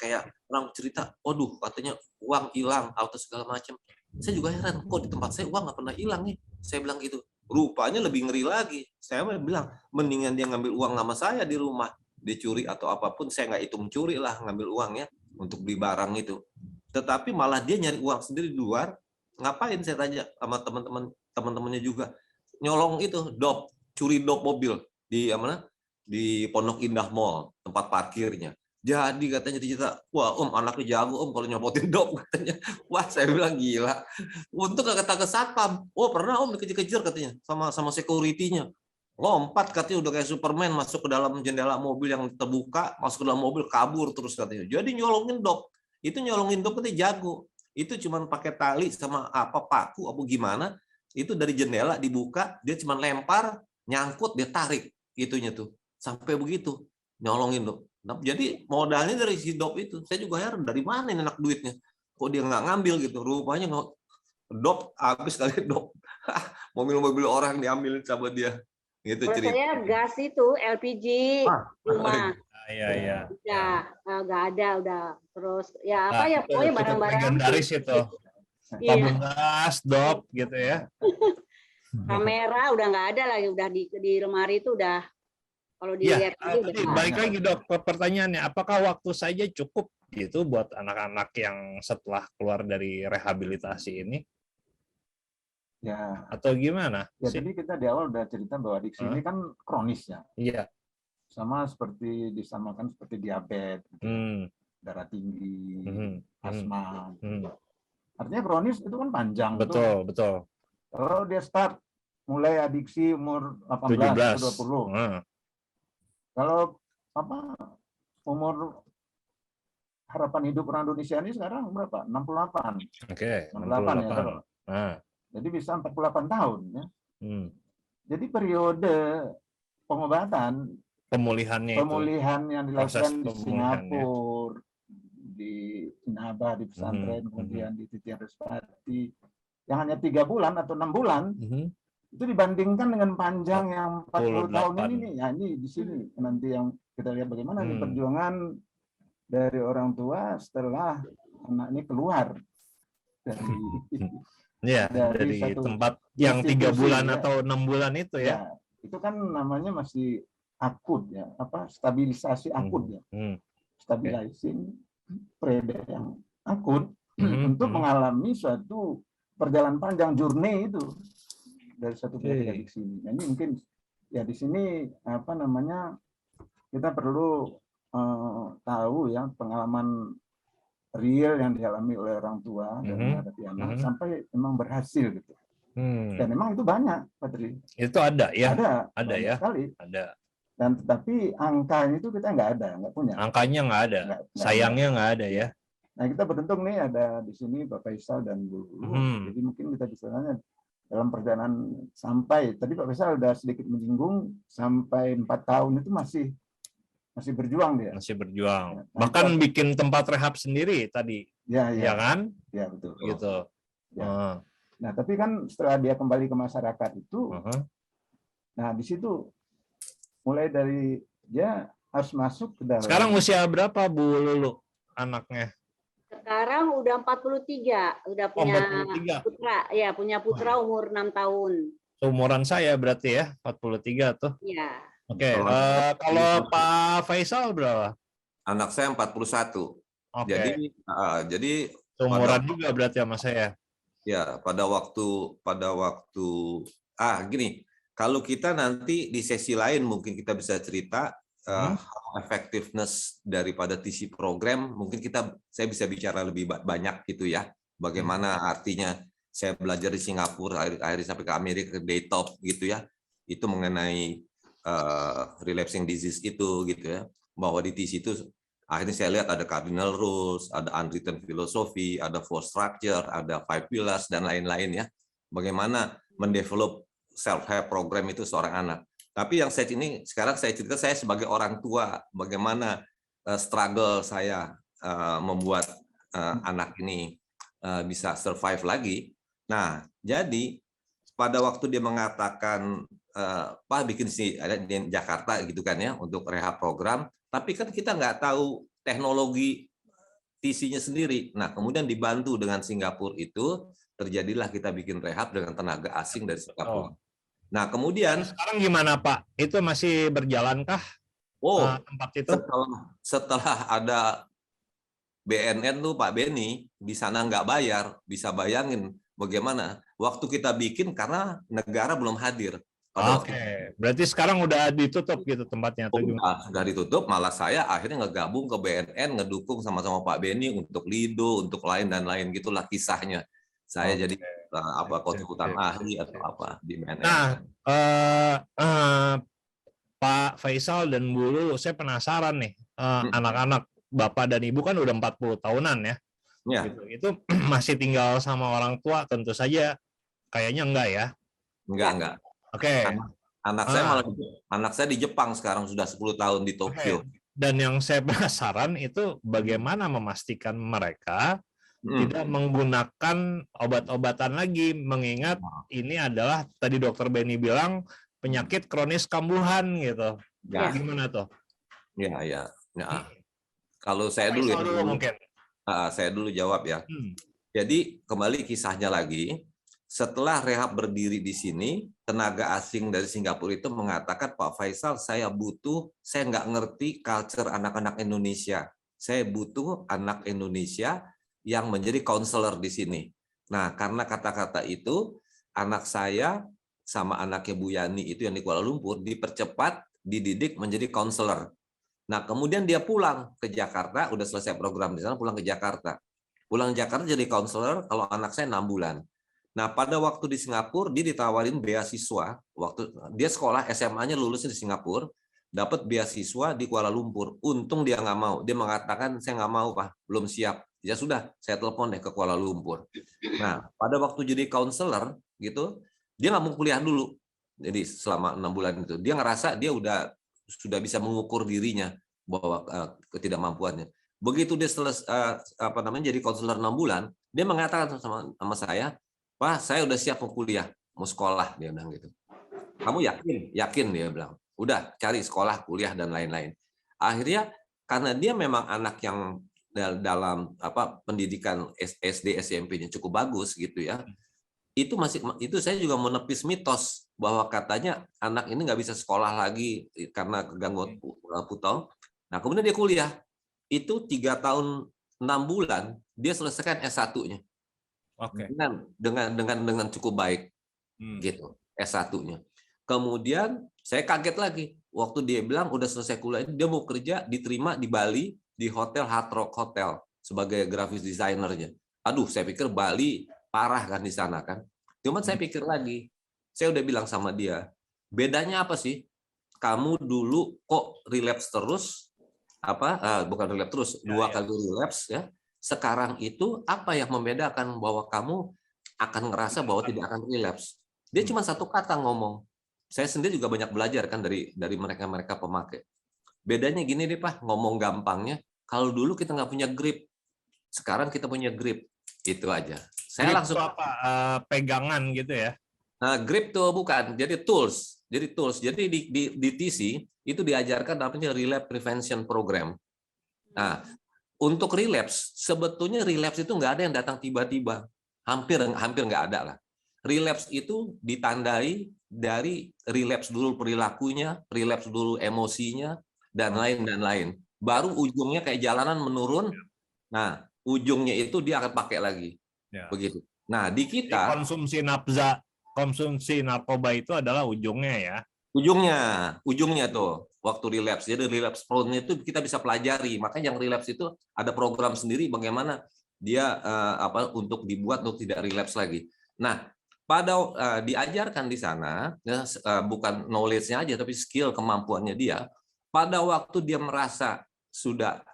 kayak orang cerita, waduh katanya uang hilang atau segala macam. Saya juga heran, kok di tempat saya uang nggak pernah hilang nih. Saya bilang gitu. Rupanya lebih ngeri lagi. Saya bilang, mendingan dia ngambil uang nama saya di rumah, dicuri atau apapun, saya nggak hitung curi lah ngambil uangnya untuk beli barang itu. Tetapi malah dia nyari uang sendiri di luar. Ngapain saya tanya sama teman-temannya juga, nyolong itu curi dop mobil di Pondok Indah Mall tempat parkirnya. Jadi katanya cerita, wah om anaknya jago om kalau nyopotin dop katanya. Wah saya bilang gila. Untuk gak kata ke satpam. Oh pernah om dikejar-kejar katanya sama security-nya. Lompat katanya udah kayak Superman masuk ke dalam jendela mobil yang terbuka, masuk ke dalam mobil kabur terus katanya. Jadi nyolongin dop. Itu nyolongin dop katanya jago. Itu cuman pakai tali sama paku apa gimana. Itu dari jendela dibuka, dia cuman lempar, nyangkut, dia tarik itunya tuh. Sampai begitu nyolongin dop. Nah, jadi modalnya dari si dop itu. Saya juga heran dari mana ini anak duitnya. Kok dia nggak ngambil gitu. Rupanya dop habis kali dop. Mobil-mobil orang diambil sama dia. Gitu cerita. Saya gas itu LPG rumah. Iya. Ya, nggak ada udah. Terus ya apa ya pokoknya barang-barang legendaris itu. Tabung gas, dop gitu ya. Kamera udah nggak ada lagi, udah di lemari itu udah. Kalau dilihat balik lagi dok ke pertanyaannya, apakah waktu saja cukup gitu buat anak-anak yang setelah keluar dari rehabilitasi ini? Ya. Atau gimana? Ya tadi kita di awal udah cerita bahwa adiksi ini kan kronis ya. Iya. Sama disamakan seperti diabetes, darah tinggi, asma. Artinya kronis itu kan panjang. Betul. Kalau dia start mulai adiksi umur 18 atau 20. Kalau umur harapan hidup orang Indonesia ini sekarang berapa? 68. Oke, 68 ya. Jadi bisa 48 tahun ya. Jadi periode pengobatan pemulihan yang dilakukan di Singapura, di Inaba, di pesantren, kemudian di Titian Respati yang hanya 3 bulan atau 6 bulan. Itu dibandingkan dengan panjang yang 40 tahun ini, ya ini di sini nanti yang kita lihat bagaimana nih perjuangan dari orang tua setelah anak ini keluar dari tempat yang 3 bulan atau 6 bulan itu ya. Itu kan namanya masih akut ya, stabilisasi akut ya, stabilizing periode yang akut untuk mengalami suatu perjalanan panjang journey itu. Dari satu periode adiksi ini. Nah, ini mungkin ya di sini kita perlu tahu ya pengalaman real yang dialami oleh orang tua dan menghadapi anak sampai memang berhasil gitu. Dan memang itu banyak, Patri. Itu ada ya. Ada ya. Sekali. Ada. Dan tetapi angkanya itu kita nggak punya. Angkanya nggak ada. Sayangnya nggak ada ya. Nah kita beruntung nih ada di sini Pak Faisal dan Bu. Jadi mungkin kita bisa tanya dalam perjalanan sampai tadi Pak Faisal sudah sedikit menyinggung sampai 4 tahun itu masih berjuang dia. Masih berjuang. Bahkan bikin tempat rehab sendiri tadi. Ya kan? Ya betul. Gitu. Ya. Nah tapi kan setelah dia kembali ke masyarakat itu, nah di situ mulai dari dia harus masuk ke dalam. Sekarang usia berapa Bu Lulu anaknya? Sekarang udah 43, udah punya putra, ya punya putra umur 6 tahun. Seumuran saya berarti ya, 43 tuh. Iya. Oke, kalau Pak Faisal berapa? Anak saya 41. Oke. Jadi seumuran juga berarti sama saya. Ya, pada waktu gini, kalau kita nanti di sesi lain mungkin kita bisa cerita effectiveness daripada TC program, mungkin saya bisa bicara lebih banyak gitu ya. Bagaimana artinya saya belajar di Singapura, akhirnya sampai ke Amerika, ke Daytop gitu ya. Itu mengenai relapsing disease itu gitu ya. Bahwa di TC itu akhirnya saya lihat ada cardinal rules, ada unwritten philosophy, ada 4 structure, ada 5 pillars dan lain-lain ya. Bagaimana mendevelop self-help program itu seorang anak. Tapi yang sekarang saya cerita, saya sebagai orang tua, bagaimana struggle saya membuat anak ini bisa survive lagi. Nah, jadi pada waktu dia mengatakan, Pak bikin sih ada di Jakarta gitu kan ya untuk rehab program, tapi kan kita nggak tahu teknologi TC-nya sendiri. Nah, kemudian dibantu dengan Singapura itu, terjadilah kita bikin rehab dengan tenaga asing dari Singapura. Nah, kemudian sekarang gimana Pak? Itu masih berjalankah tempat itu? Setelah ada BNN tuh Pak Beni di sana nggak bayar, bisa bayangin bagaimana waktu kita bikin karena negara belum hadir. Oke, berarti sekarang udah ditutup gitu tempatnya atau gimana? Sudah ditutup, malah saya akhirnya ngegabung ke BNN, ngedukung sama-sama Pak Beni untuk Lido, untuk lain dan lain gitulah kisahnya. Saya jadi konsultan ahli atau apa di BNN. Nah, Pak Faisal dan Bu Lulu, saya penasaran nih, anak-anak Bapak dan Ibu kan udah 40 tahunan ya. Ya. Gitu. Itu masih tinggal sama orang tua, tentu saja kayaknya enggak ya? Enggak. Oke. Anak saya di Jepang sekarang sudah 10 tahun di Tokyo. Dan yang saya penasaran itu bagaimana memastikan mereka tidak menggunakan obat-obatan lagi, mengingat ini adalah tadi Dokter Beni bilang penyakit kronis kambuhan gitu. Ya. Gimana tuh? Ya. Kalau saya dulu ya. Mungkin. Saya dulu jawab ya. Jadi kembali kisahnya lagi. Setelah rehab berdiri di sini, tenaga asing dari Singapura itu mengatakan, Pak Faisal, saya nggak ngerti culture anak-anak Indonesia. Saya butuh anak Indonesia yang menjadi konselor di sini. Nah, karena kata-kata itu, anak saya sama anaknya Bu Yani itu yang di Kuala Lumpur dipercepat, dididik menjadi konselor. Nah, kemudian dia pulang ke Jakarta, udah selesai program di sana, pulang ke Jakarta. Pulang ke Jakarta jadi konselor kalau anak saya 6 bulan. Nah, pada waktu di Singapura, dia ditawarin beasiswa. Waktu dia sekolah SMA-nya lulusnya di Singapura, dapat beasiswa di Kuala Lumpur. Untung dia nggak mau. Dia mengatakan, saya nggak mau, Pak, belum siap. Ya sudah, saya telepon deh ke Kuala Lumpur. Nah, pada waktu jadi konselor, gitu, dia nggak mau kuliah dulu. Jadi selama 6 bulan itu, dia ngerasa dia sudah bisa mengukur dirinya bahwa ketidakmampuannya. Begitu dia jadi konselor 6 bulan, dia mengatakan sama saya, Pak, saya udah siap mau kuliah, mau sekolah, dia bilang gitu. Kamu yakin? Yakin, dia bilang. Udah, cari sekolah, kuliah, dan lain-lain. Akhirnya, karena dia memang anak yang dalam pendidikan SD, SMP-nya cukup bagus gitu ya, itu saya juga menepis mitos bahwa katanya anak ini nggak bisa sekolah lagi karena kegangguan putong. Nah, kemudian dia kuliah. Itu 3 tahun 6 bulan, dia selesaikan S1-nya. Oke. Dengan cukup baik gitu S1-nya. Kemudian saya kaget lagi waktu dia bilang udah selesai kuliah, dia mau kerja, diterima di Bali di hotel Hard Rock Hotel sebagai graphic designernya. Aduh, saya pikir Bali parah kan di sana kan. Cuman saya pikir lagi, saya udah bilang sama dia, bedanya apa sih? Kamu dulu kok relapse terus? Bukan relapse terus, 2 kali relapse ya. Sekarang itu apa yang membedakan bahwa kamu akan ngerasa bahwa tidak akan relapse? Dia cuma satu kata ngomong. Saya sendiri juga banyak belajar kan dari mereka pemakai. Bedanya gini deh Pak, ngomong gampangnya. Kalau dulu kita nggak punya grip, sekarang kita punya grip. Itu aja. Saya grip langsung pegangan gitu ya. Nah, grip tuh bukan, jadi tools. Jadi di TC itu diajarkan namanya relapse prevention program. Nah, untuk relapse, sebetulnya relapse itu nggak ada yang datang tiba-tiba. Hampir nggak ada lah. Relapse itu ditandai dari relapse dulu perilakunya, relapse dulu emosinya, dan lain. Baru ujungnya kayak jalanan menurun. Nah, ujungnya itu dia akan pakai lagi. Ya. Begitu. Nah, di kita konsumsi narkoba itu adalah ujungnya ya. Ujungnya tuh waktu relapse. Jadi relapse prone itu kita bisa pelajari. Makanya yang relapse itu ada program sendiri bagaimana dia untuk dibuat untuk tidak relapse lagi. Nah, diajarkan di sana bukan knowledge-nya aja tapi skill kemampuannya dia. Pada waktu dia merasa sudah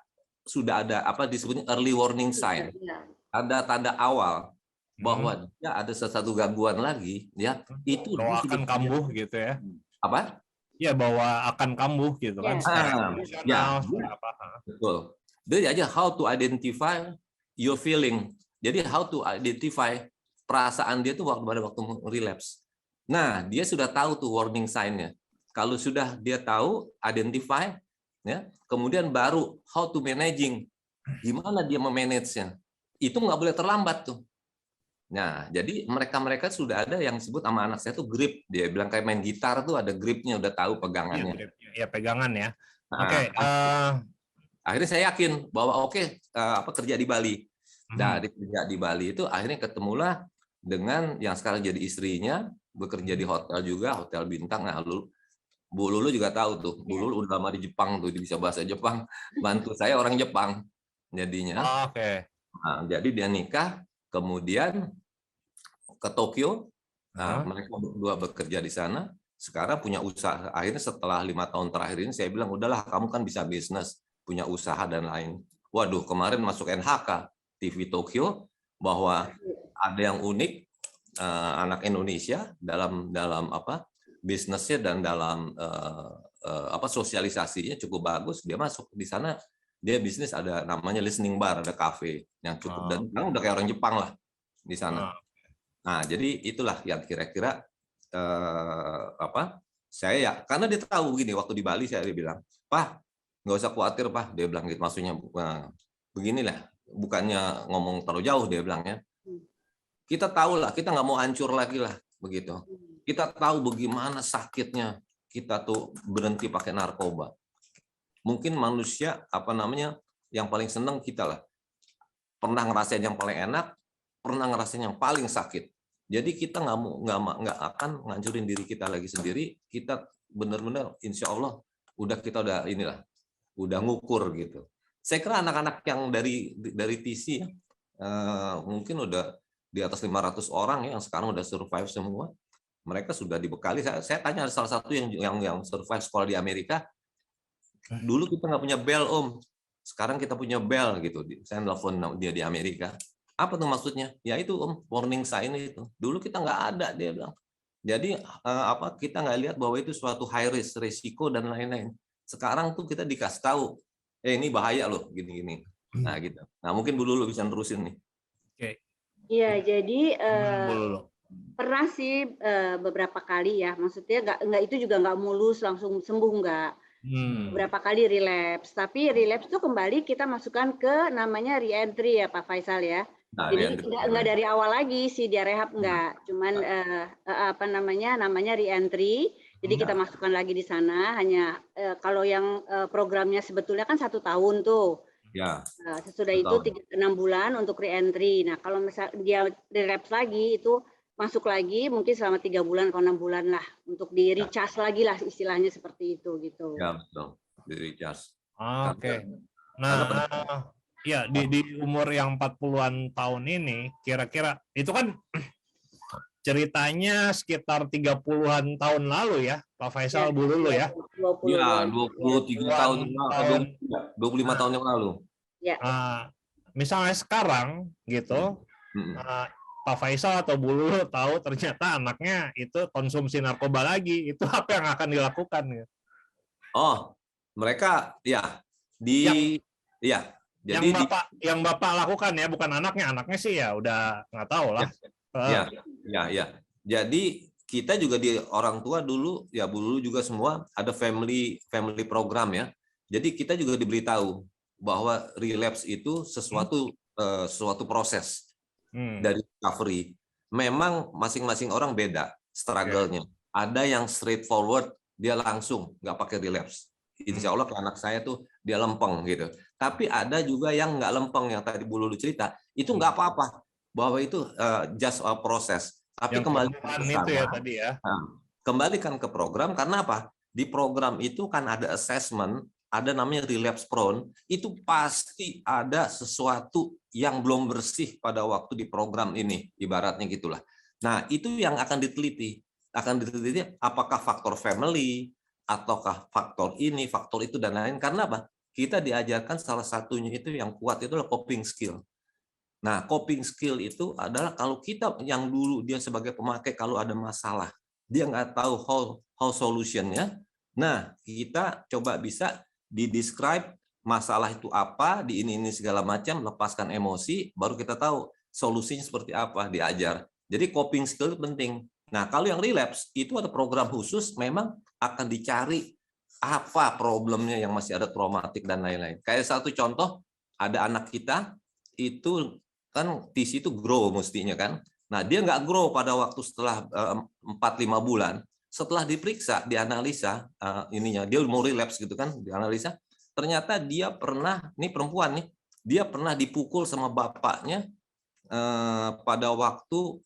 ada disebutnya early warning sign. Ada tanda awal. bahwa dia ada sesuatu gangguan lagi, ya itu bahwa dia sudah akan kambuh gitu ya. apa? Ya, bahwa akan kambuh gitu kan, Ya. secara Ya, emosional, secara apa. betul. Dia aja how to identify your feeling. Jadi how to identify perasaan dia tuh pada waktu relapse. Nah, dia sudah tahu tuh warning sign-nya. Kalau sudah dia tahu, identify, ya, kemudian baru how to managing. Gimana dia memanage-nya? Itu nggak boleh terlambat tuh. Nah, jadi mereka sudah ada yang disebut sama anak saya tuh grip. Dia bilang kayak main gitar tuh ada gripnya, udah tahu pegangannya. Ya, pegangan ya. Nah, Oke. akhirnya saya yakin bahwa kerja di Bali. Dari kerja di Bali itu akhirnya ketemulah dengan yang sekarang jadi istrinya, bekerja di hotel juga, hotel bintang. Nah, Bu Lulu juga tahu tuh. Bu Lulu udah lama di Jepang tuh, dia bisa bahasa Jepang. Bantu saya orang Jepang jadinya. Oke. Nah, jadi dia nikah, kemudian ke Tokyo. Nah, mereka berdua bekerja di sana. Sekarang punya usaha. Akhirnya setelah 5 tahun terakhir ini saya bilang, udahlah kamu kan bisa bisnis, punya usaha dan lain. Waduh, kemarin masuk NHK TV Tokyo bahwa ada yang unik, anak Indonesia dalam bisnisnya dan dalam sosialisasinya cukup bagus. Dia masuk di sana, dia bisnis ada namanya listening bar, ada cafe yang cukup, dan sekarang udah kayak orang Jepang lah di sana. Nah, jadi itulah yang kira-kira saya ya, karena dia tahu begini, waktu di Bali saya bilang, Pak, nggak usah khawatir Pak, dia bilang gitu, maksudnya beginilah, bukannya ngomong terlalu jauh, dia bilangnya, kita tahu lah, kita nggak mau hancur lagi lah, begitu. Kita tahu bagaimana sakitnya kita tuh berhenti pakai narkoba. Mungkin manusia yang paling senang kita lah, pernah ngerasain yang paling enak, pernah ngerasain yang paling sakit. Jadi kita nggak akan ngancurin diri kita lagi sendiri. Kita benar-benar, insya Allah, udah ngukur gitu. Saya kira anak-anak yang dari TC mungkin udah di atas 500 orang yang sekarang udah survive semua. Mereka sudah dibekali. Saya tanya salah satu yang survive sekolah di Amerika. Dulu kita nggak punya bel Om. Sekarang kita punya bel gitu. Saya nelfon dia di Amerika. Apa tuh maksudnya? Ya itu Om, warning sign itu. Dulu kita nggak ada, dia bilang. Jadi kita nggak lihat bahwa itu suatu high risk, risiko dan lain-lain. Sekarang tuh kita dikasih tahu, ini bahaya loh, gini-gini. Nah gitu. Nah mungkin Bu Lulu bisa nerusin nih. Oke. Iya, jadi pernah sih beberapa kali ya. Maksudnya nggak itu juga nggak mulus langsung sembuh, nggak. Beberapa kali relapse. Tapi relapse itu kembali kita masukkan ke namanya re-entry ya Pak Faisal ya. Nah, jadi nggak dari awal lagi sih dia rehab, nggak. Cuman namanya re-entry. Jadi kita masukkan lagi di sana. Hanya kalau yang programnya sebetulnya kan 1 tahun tuh. Ya. Sesudah itu 6 bulan untuk re-entry. Nah kalau misalnya dia relapse lagi itu masuk lagi mungkin selama 3 bulan atau 6 bulan lah untuk di recharge lagi lah, istilahnya seperti itu gitu. Ya betul, di recharge. Oke. Nah, ya di umur yang 40-an tahun ini kira-kira itu kan ceritanya sekitar 30-an tahun lalu ya, Pak Faisal, Bu Lulu ya. 23 tahun, 25 tahun yang lalu. Ya. Misalnya sekarang gitu, Pak Faisal atau Bu Lulu tahu ternyata anaknya itu konsumsi narkoba lagi, itu apa yang akan dilakukan? Oh, mereka jadi yang Bapak lakukan ya, bukan anaknya sih ya udah nggak tahu lah. Ya. Jadi kita juga di orang tua dulu ya, Bu Lulu juga semua ada family program ya. Jadi kita juga diberitahu bahwa relapse itu suatu proses dari recovery. Memang masing-masing orang beda struggle-nya. Ada yang straightforward, dia langsung nggak pakai relapse. Insya Allah ke anak saya tuh dia lempeng gitu. Tapi ada juga yang nggak lempeng, yang tadi Bu Lulu cerita, itu nggak apa-apa. Bahwa itu just a process. Tapi kembalikan ke program, karena apa? Di program itu kan ada assessment, ada namanya relapse prone, itu pasti ada sesuatu yang belum bersih pada waktu di program ini, ibaratnya gitulah. Nah, itu yang akan diteliti apakah faktor family, ataukah faktor ini, faktor itu, dan lain. Karena apa? Kita diajarkan salah satunya itu yang kuat itu adalah coping skill. Nah, coping skill itu adalah kalau kita yang dulu dia sebagai pemakai kalau ada masalah, dia nggak tahu how solutionnya. Nah, kita coba bisa di-describe masalah itu apa, di ini segala macam, lepaskan emosi, baru kita tahu solusinya seperti apa, diajar. Jadi coping skill itu penting. Nah, kalau yang relapse itu ada program khusus, memang akan dicari apa problemnya yang masih ada traumatik dan lain-lain. Kayak satu contoh, ada anak kita itu kan TC itu grow mestinya kan. Nah, dia nggak grow pada waktu setelah 4-5 bulan. Setelah diperiksa, dianalisa ininya, dia mau relapse gitu kan, dianalisa. Ternyata dia pernah, ini perempuan nih, dia pernah dipukul sama bapaknya pada waktu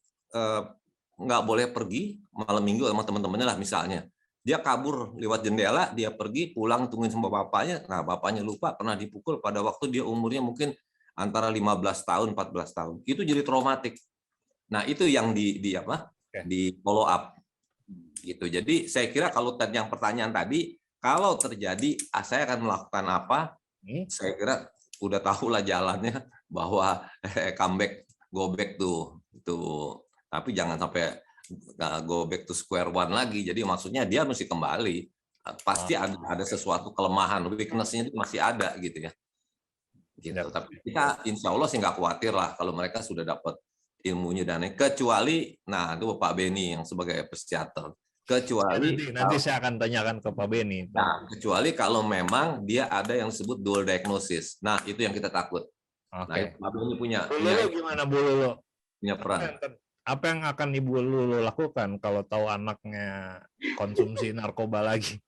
nggak boleh pergi malam minggu sama teman-temannya lah misalnya. Dia kabur lewat jendela, dia pergi, pulang tungguin sama bapaknya. Nah, bapaknya lupa pernah dipukul pada waktu dia umurnya mungkin antara 15 tahun, 14 tahun. Itu jadi traumatik. Nah, itu yang di follow up. Gitu. Jadi saya kira kalau yang pertanyaan tadi, kalau terjadi saya akan melakukan apa? Saya kira udah tahulah jalannya bahwa go back tuh. Tapi jangan sampai go back to square one lagi. Jadi maksudnya dia mesti kembali. Pasti ada sesuatu kelemahan, weakness-nya itu masih ada gitu ya. Gitu. Tapi kita insya Allah sih nggak khawatir lah kalau mereka sudah dapat ilmunya dan kecuali, nah itu Pak Beni yang sebagai psikiater. Kecuali nanti saya akan tanyakan ke Pak Beni. Nah, kecuali kalau memang dia ada yang disebut dual diagnosis. Nah, itu yang kita takut. Nah, itu Pak Beni punya Gimana Bu Lulu? Punya peran. Apa yang akan Ibu Lulu lakukan kalau tahu anaknya konsumsi narkoba lagi?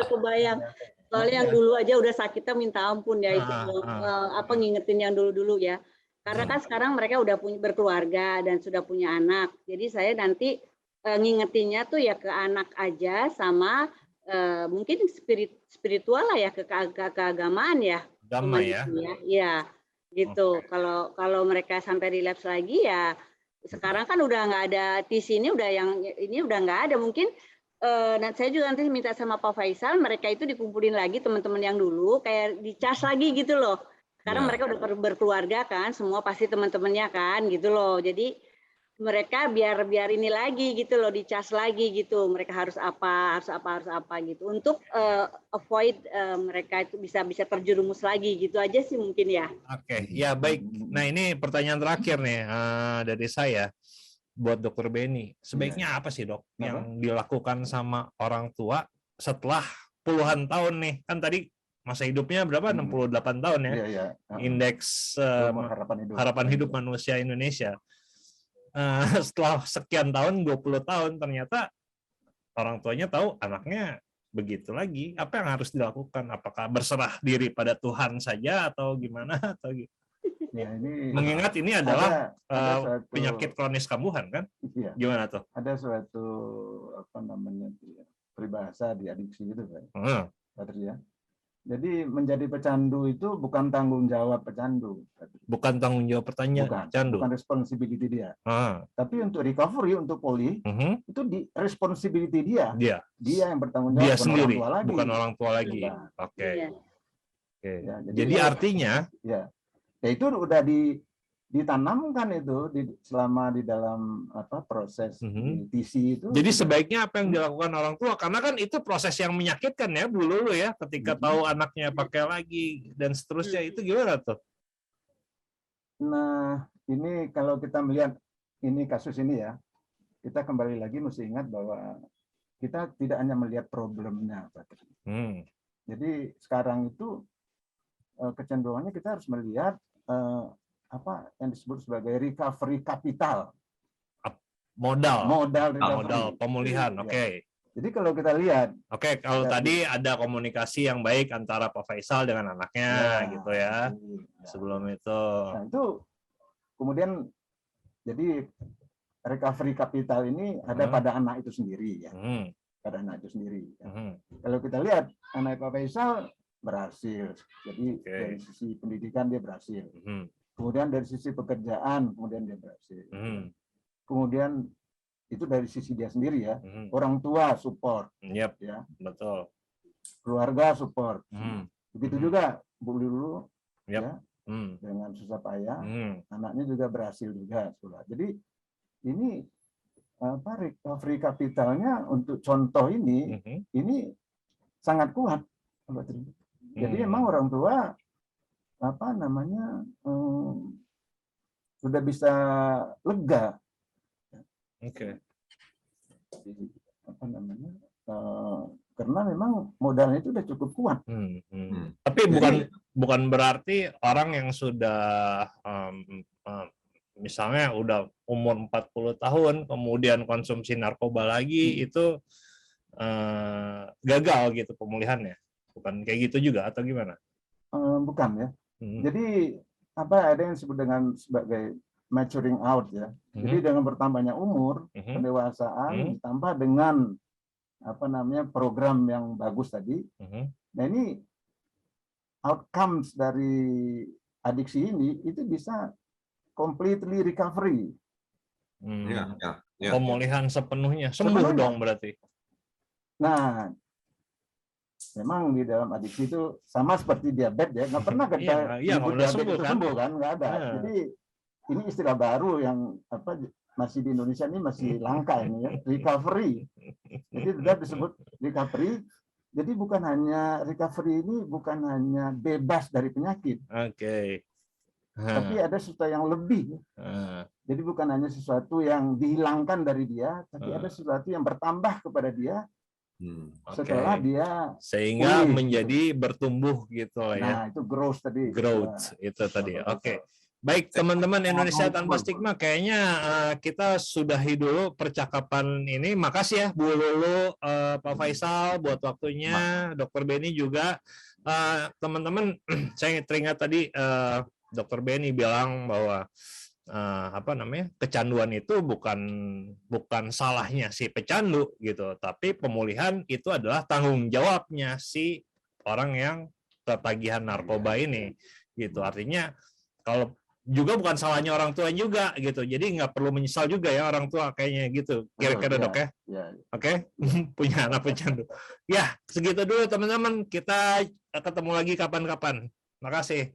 Kebayang. Soalnya yang dulu aja udah sakitnya minta ampun ya itu ngingetin yang dulu-dulu ya. Karena kan sekarang mereka udah berkeluarga dan sudah punya anak. Jadi saya nanti ngingetinnya tuh ya ke anak aja sama mungkin spiritual lah ya ke keagamaan ya. Agama ya. Ya, gitu. Kalau mereka sampai relapse lagi ya sekarang kan udah nggak ada di sini udah nggak ada mungkin. Dan saya juga nanti minta sama Pak Faisal mereka itu dikumpulin lagi teman-teman yang dulu kayak dicas lagi gitu loh. Sekarang mereka udah berkeluarga kan, semua pasti teman-temannya kan gitu loh. Jadi mereka biar ini lagi gitu loh, dicas lagi gitu. Mereka harus apa gitu untuk avoid mereka itu bisa terjerumus lagi gitu aja sih mungkin ya. Oke, ya baik. Nah, ini pertanyaan terakhir nih dari saya. Buat Dokter Beni, sebaiknya apa sih dok yang dilakukan sama orang tua setelah puluhan tahun nih? Kan tadi masa hidupnya berapa? 68 tahun ya? Indeks harapan hidup manusia Indonesia. Setelah sekian tahun, 20 tahun, ternyata orang tuanya tahu anaknya begitu lagi. Apa yang harus dilakukan? Apakah berserah diri pada Tuhan saja atau gimana? Atau gitu? Ya, Mengingat ini adalah penyakit kronis kambuhan kan? Iya. Gimana tuh? Ada suatu peribahasa di adiksi itu kan, Patria. Jadi menjadi pecandu itu bukan tanggung jawab pecandu. Bukan tanggung jawab pecandu. Bukan responsibility dia. Tapi untuk recovery, untuk pulih, itu di responsibility dia. Dia yang bertanggung jawab. Dia sendiri, bukan orang tua lagi. Oke. Ya, jadi artinya, ya itu udah ditanamkan itu selama di dalam proses di TC itu. Jadi sebaiknya apa yang dilakukan orang tua, karena kan itu proses yang menyakitkan ya Bu Lulu ya, ketika tahu anaknya pakai lagi dan seterusnya, itu gimana tuh? Nah, ini kalau kita melihat ini kasus ini ya, kita kembali lagi mesti ingat bahwa kita tidak hanya melihat problemnya, Jadi sekarang itu kecenderungannya kita harus melihat apa yang disebut sebagai recovery capital, modal pemulihan. Oke. Jadi kalau kita lihat, kalau tadi ada komunikasi yang baik antara Pak Faisal dengan anaknya, gitu ya. Sebelum itu. Nah, itu kemudian jadi recovery capital ini ada pada anak itu sendiri ya, pada anak itu sendiri. Kalau kita lihat anak Pak Faisal berhasil, jadi dari sisi pendidikan dia berhasil. Kemudian dari sisi pekerjaan, kemudian dia berhasil. Kemudian itu dari sisi dia sendiri ya, orang tua support, ya, betul. Keluarga support. Begitu juga Bu Lulu, ya, dengan susah payah, anaknya juga berhasil juga sekolah. Jadi ini recovery kapitalnya untuk contoh ini sangat kuat. Jadi memang orang tua sudah bisa lega. Karena memang modalnya itu udah cukup kuat. Tapi bukan berarti orang yang sudah misalnya udah umur 40 tahun kemudian konsumsi narkoba lagi itu gagal gitu pemulihannya. Bukan kayak gitu juga atau gimana? Bukan ya. Jadi ada yang disebut dengan sebagai maturing out ya. Jadi dengan bertambahnya umur, pendewasaan ditambah dengan program yang bagus tadi. Nah ini outcomes dari adiksi ini itu bisa completely recovery. Pemulihan sepenuhnya, sembuh dong berarti. Nah, memang di dalam adiksi itu sama seperti diabetes ya, nggak pernah kita sembuh kan, nggak ada. Jadi ini istilah baru yang masih di Indonesia ini masih langka ini ya, recovery. Jadi sudah disebut recovery. Jadi bukan hanya recovery ini bukan hanya bebas dari penyakit. Tapi ada sesuatu yang lebih. Jadi bukan hanya sesuatu yang dihilangkan dari dia, tapi ada sesuatu yang bertambah kepada dia setelah dia sehingga menjadi bertumbuh gitu lah ya. Nah, itu growth tadi. Itu tadi. Baik, teman-teman Indonesia Tanpa Stigma, kayaknya kita sudahi dulu percakapan ini. Makasih ya Bu Lulu, Pak Faisal buat waktunya, Dr. Benny juga. Teman-teman, saya teringat tadi Dr. Benny bilang bahwa kecanduan itu bukan salahnya si pecandu gitu, tapi pemulihan itu adalah tanggung jawabnya si orang yang ketagihan narkoba ini gitu. Artinya kalau juga bukan salahnya orang tua juga gitu, jadi nggak perlu menyesal juga ya orang tua kayaknya gitu, kira-kira Dok ya. Oke. Punya anak pecandu ya. Segitu dulu teman-teman, kita ketemu lagi kapan-kapan. Makasih.